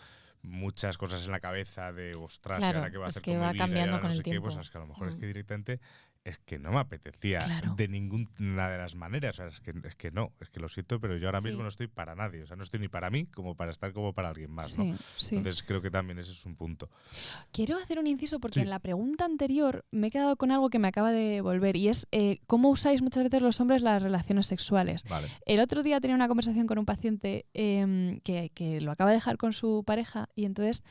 muchas cosas en la cabeza de, ostras, claro, ¿ahora qué va a hacer que con va mi vida? cambiando Y ahora con no el sé qué, tiempo. pues es que a lo mejor es que directamente es que no me apetecía de ninguna de las maneras. O sea, es que lo siento, pero yo ahora mismo no estoy para nadie. O sea, no estoy ni para mí como para estar como para alguien más, ¿no? Entonces creo que también ese es un punto. Quiero hacer un inciso porque en la pregunta anterior me he quedado con algo que me acaba de volver y es cómo usáis muchas veces los hombres las relaciones sexuales. Vale. El otro día tenía una conversación con un paciente que lo acaba de dejar con su pareja y entonces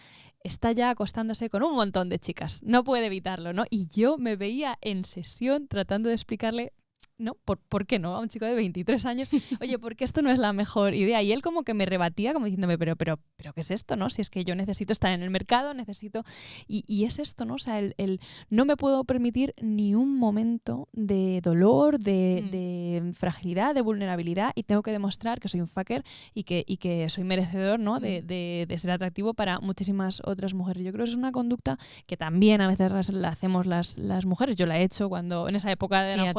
está ya acostándose con un montón de chicas. No puede evitarlo, ¿no? Y yo me veía en sesión tratando de explicarle, ¿no? ¿Por qué no? A un chico de 23 años, oye, ¿por qué esto no es la mejor idea? Y él como que me rebatía, como diciéndome, pero ¿qué es esto, no? Si es que yo necesito estar en el mercado, necesito... Y es esto, ¿no? O sea, el no me puedo permitir ni un momento de dolor, de fragilidad, de vulnerabilidad, y tengo que demostrar que soy un fucker y que soy merecedor, ¿no? De ser atractivo para muchísimas otras mujeres. Yo creo que es una conducta que también a veces la hacemos las mujeres. Yo la he hecho cuando en esa época de a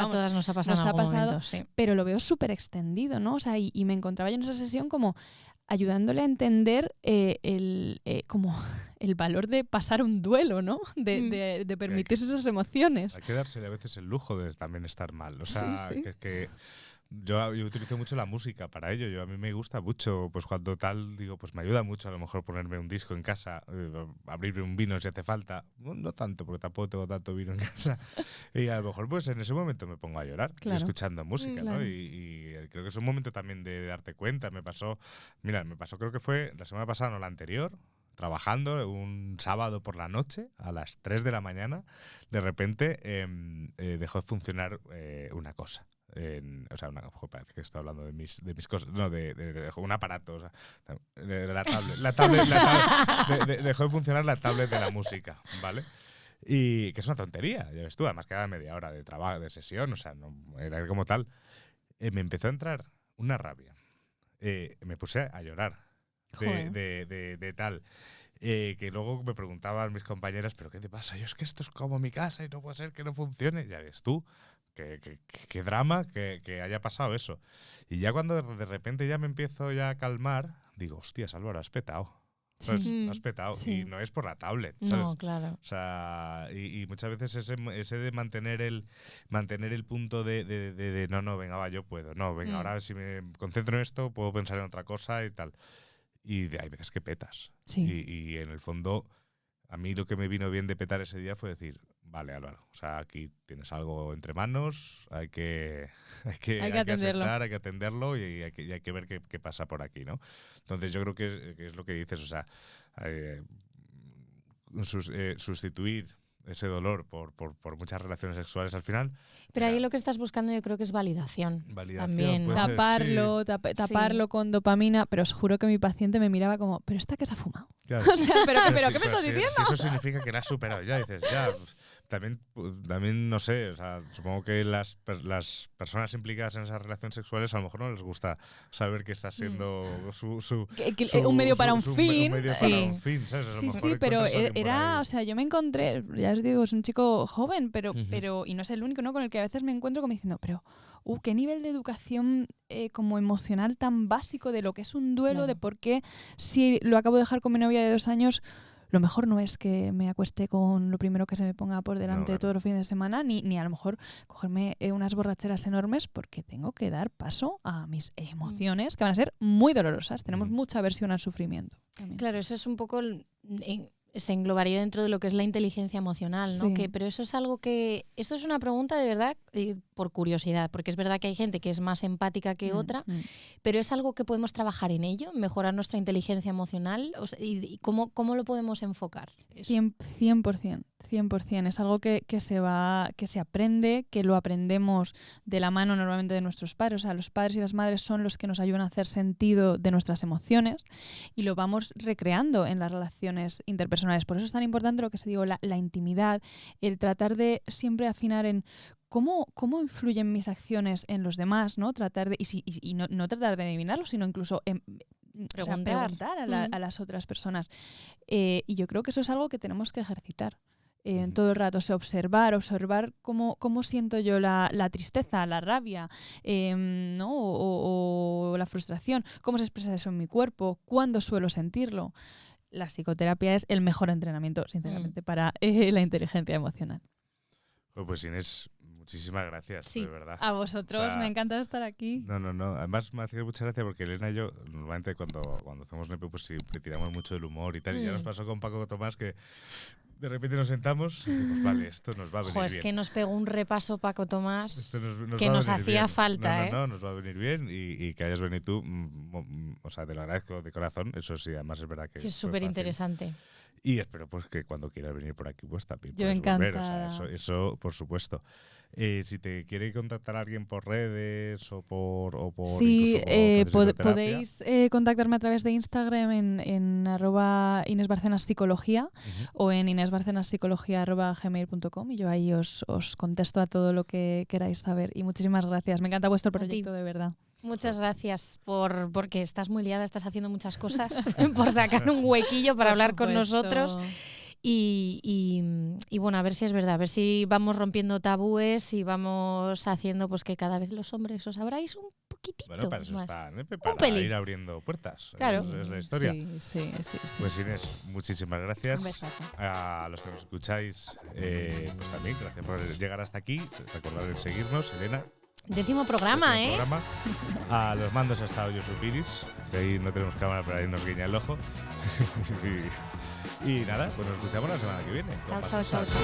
todas Nos ha pasado Nos en ha algún pasado, momento, sí. pero lo veo súper extendido, ¿no? O sea, y me encontraba yo en esa sesión como ayudándole a entender como el valor de pasar un duelo, ¿no? De permitirse esas emociones. Hay que dársele a veces el lujo de también estar mal. O sea, Sí. que yo utilizo mucho la música para ello. A mí me gusta mucho, pues cuando tal, digo, pues me ayuda mucho a lo mejor ponerme un disco en casa, abrirme un vino si hace falta. No tanto, porque tampoco tengo tanto vino en casa. Y a lo mejor pues en ese momento me pongo a llorar escuchando música, Claro. ¿no? Y creo que es un momento también de darte cuenta. Me pasó creo que fue la semana pasada, no la anterior, trabajando un sábado por la noche a las 3 de la mañana, de repente dejó de funcionar una cosa. Parece que estoy hablando de mis cosas, no, de un aparato, o sea, la tablet, dejó de funcionar la tablet de la música, ¿vale? Y que es una tontería, ya ves tú, además cada media hora de trabajo, de sesión, o sea, no era como tal. Me empezó a entrar una rabia. Me puse a llorar de tal. Que luego me preguntaban mis compañeras, ¿pero qué te pasa? Yo, es que esto es como mi casa y no puede ser que no funcione. Ya ves tú, qué drama que haya pasado eso. Y ya cuando de repente ya me empiezo ya a calmar, digo, hostias, Álvaro, has petado. ¿Sabes? Has petado. Sí. Y no es por la tablet, ¿sabes? No, claro. O sea, y muchas veces ese de mantener el punto de no, venga, va, yo puedo. No, venga, ahora si me concentro en esto, puedo pensar en otra cosa y tal. Y hay veces que petas. Sí. Y en el fondo, a mí lo que me vino bien de petar ese día fue decir, vale, Álvaro, o sea, aquí tienes algo entre manos, hay que atenderlo. aceptar, hay que atenderlo y hay que ver qué pasa por aquí, ¿no? Entonces yo creo que es lo que dices, o sea, sustituir ese dolor por muchas relaciones sexuales al final. Pero ahí lo que estás buscando yo creo que es validación. También, ¿no? puede ser, Taparlo, sí. taparlo con dopamina, pero os juro que mi paciente me miraba como, ¿pero esta que se ha fumado? Claro. O sea, ¿pero sí, qué me estás si diciendo? eso significa que la has superado ya, dices, ya. También no sé, o sea, supongo que las personas implicadas en esas relaciones sexuales a lo mejor no les gusta saber que está siendo Un medio para un fin. Un medio Sí. para un fin, ¿sabes? A lo Sí, mejor sí, pero encuentras a alguien por era, ahí. o sea, yo me encontré, ya os digo, es un chico joven, pero Ujú. y no es el único, ¿no? Con el que a veces me encuentro como diciendo, pero, qué nivel de educación como emocional tan básico de lo que es un duelo, Claro. de por qué si lo acabo de dejar con mi novia de 2 años, lo mejor no es que me acueste con lo primero que se me ponga por delante No, claro. todos los fines de semana, ni a lo mejor cogerme unas borracheras enormes porque tengo que dar paso a mis emociones que van a ser muy dolorosas. Tenemos mucha aversión al sufrimiento. También. Claro, eso es un poco se englobaría dentro de lo que es la inteligencia emocional, ¿no? Sí. Pero eso es algo que... Esto es una pregunta de verdad por curiosidad, porque es verdad que hay gente que es más empática que otra, pero es algo que podemos trabajar en ello, mejorar nuestra inteligencia emocional, o sea, y cómo lo podemos enfocar. 100%. Es algo que se aprende, que lo aprendemos de la mano normalmente de nuestros padres. O sea, los padres y las madres son los que nos ayudan a hacer sentido de nuestras emociones y lo vamos recreando en las relaciones interpersonales. Por eso es tan importante lo que se digo, la intimidad, el tratar de siempre afinar en cómo influyen mis acciones en los demás, ¿no? Tratar de, y no tratar de adivinarlo, sino incluso preguntar a las otras personas. Y yo creo que eso es algo que tenemos que ejercitar. En todo el rato, observar cómo siento yo la tristeza, la rabia, ¿no? o la frustración, cómo se expresa eso en mi cuerpo, cuándo suelo sentirlo. La psicoterapia es el mejor entrenamiento, sinceramente, para la inteligencia emocional. Pues Inés, muchísimas gracias, Sí. de verdad. A vosotros, O sea, me encanta estar aquí. No. Además me hace mucha gracia porque Elena y yo, normalmente cuando hacemos NEPE, pues siempre tiramos mucho del humor y tal. Y ya nos pasó con Paco Tomás que de repente nos sentamos y decimos, vale, esto nos va a venir Jo, es bien. que nos pegó un repaso Paco Tomás Esto que va a nos venir hacía bien. falta, ¿eh? No, nos va a venir bien y que hayas venido tú, o sea, te lo agradezco de corazón. Eso sí, además es verdad que Sí, es fue súper fácil. interesante. Y espero pues que cuando quieras venir por aquí, pues también Yo puedes volver. O encantada. sea, eso por supuesto. Si te quiere contactar alguien por redes o por Sí, incluso por psicoterapia, podéis contactarme a través de Instagram en @InesBarcenaspsicología o en inesbarcenaspsicología@gmail.com y yo ahí os contesto a todo lo que queráis saber. Y muchísimas gracias. Me encanta vuestro ti. proyecto, de verdad. Muchas gracias porque estás muy liada, estás haciendo muchas cosas, por sacar un huequillo para Por hablar con supuesto. nosotros. Y bueno, a ver si es verdad, a ver si vamos rompiendo tabúes y vamos haciendo pues que cada vez los hombres os abráis un poquitito Bueno, para eso más. están, Un para pelín. ir abriendo puertas. Claro. Eso es la historia. Sí. Pues Inés, muchísimas gracias. Un besazo. A los que nos escucháis, pues también, gracias por llegar hasta aquí. Recordad de seguirnos, Elena. 10º programa, Décimo ¿eh? programa. A los mandos ha estado Josu Piris, que ahí no tenemos cámara, pero ahí nos guiña el ojo. y nada, pues nos escuchamos la semana que viene. Chao, Con chao, más chao, cosas.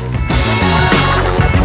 chao.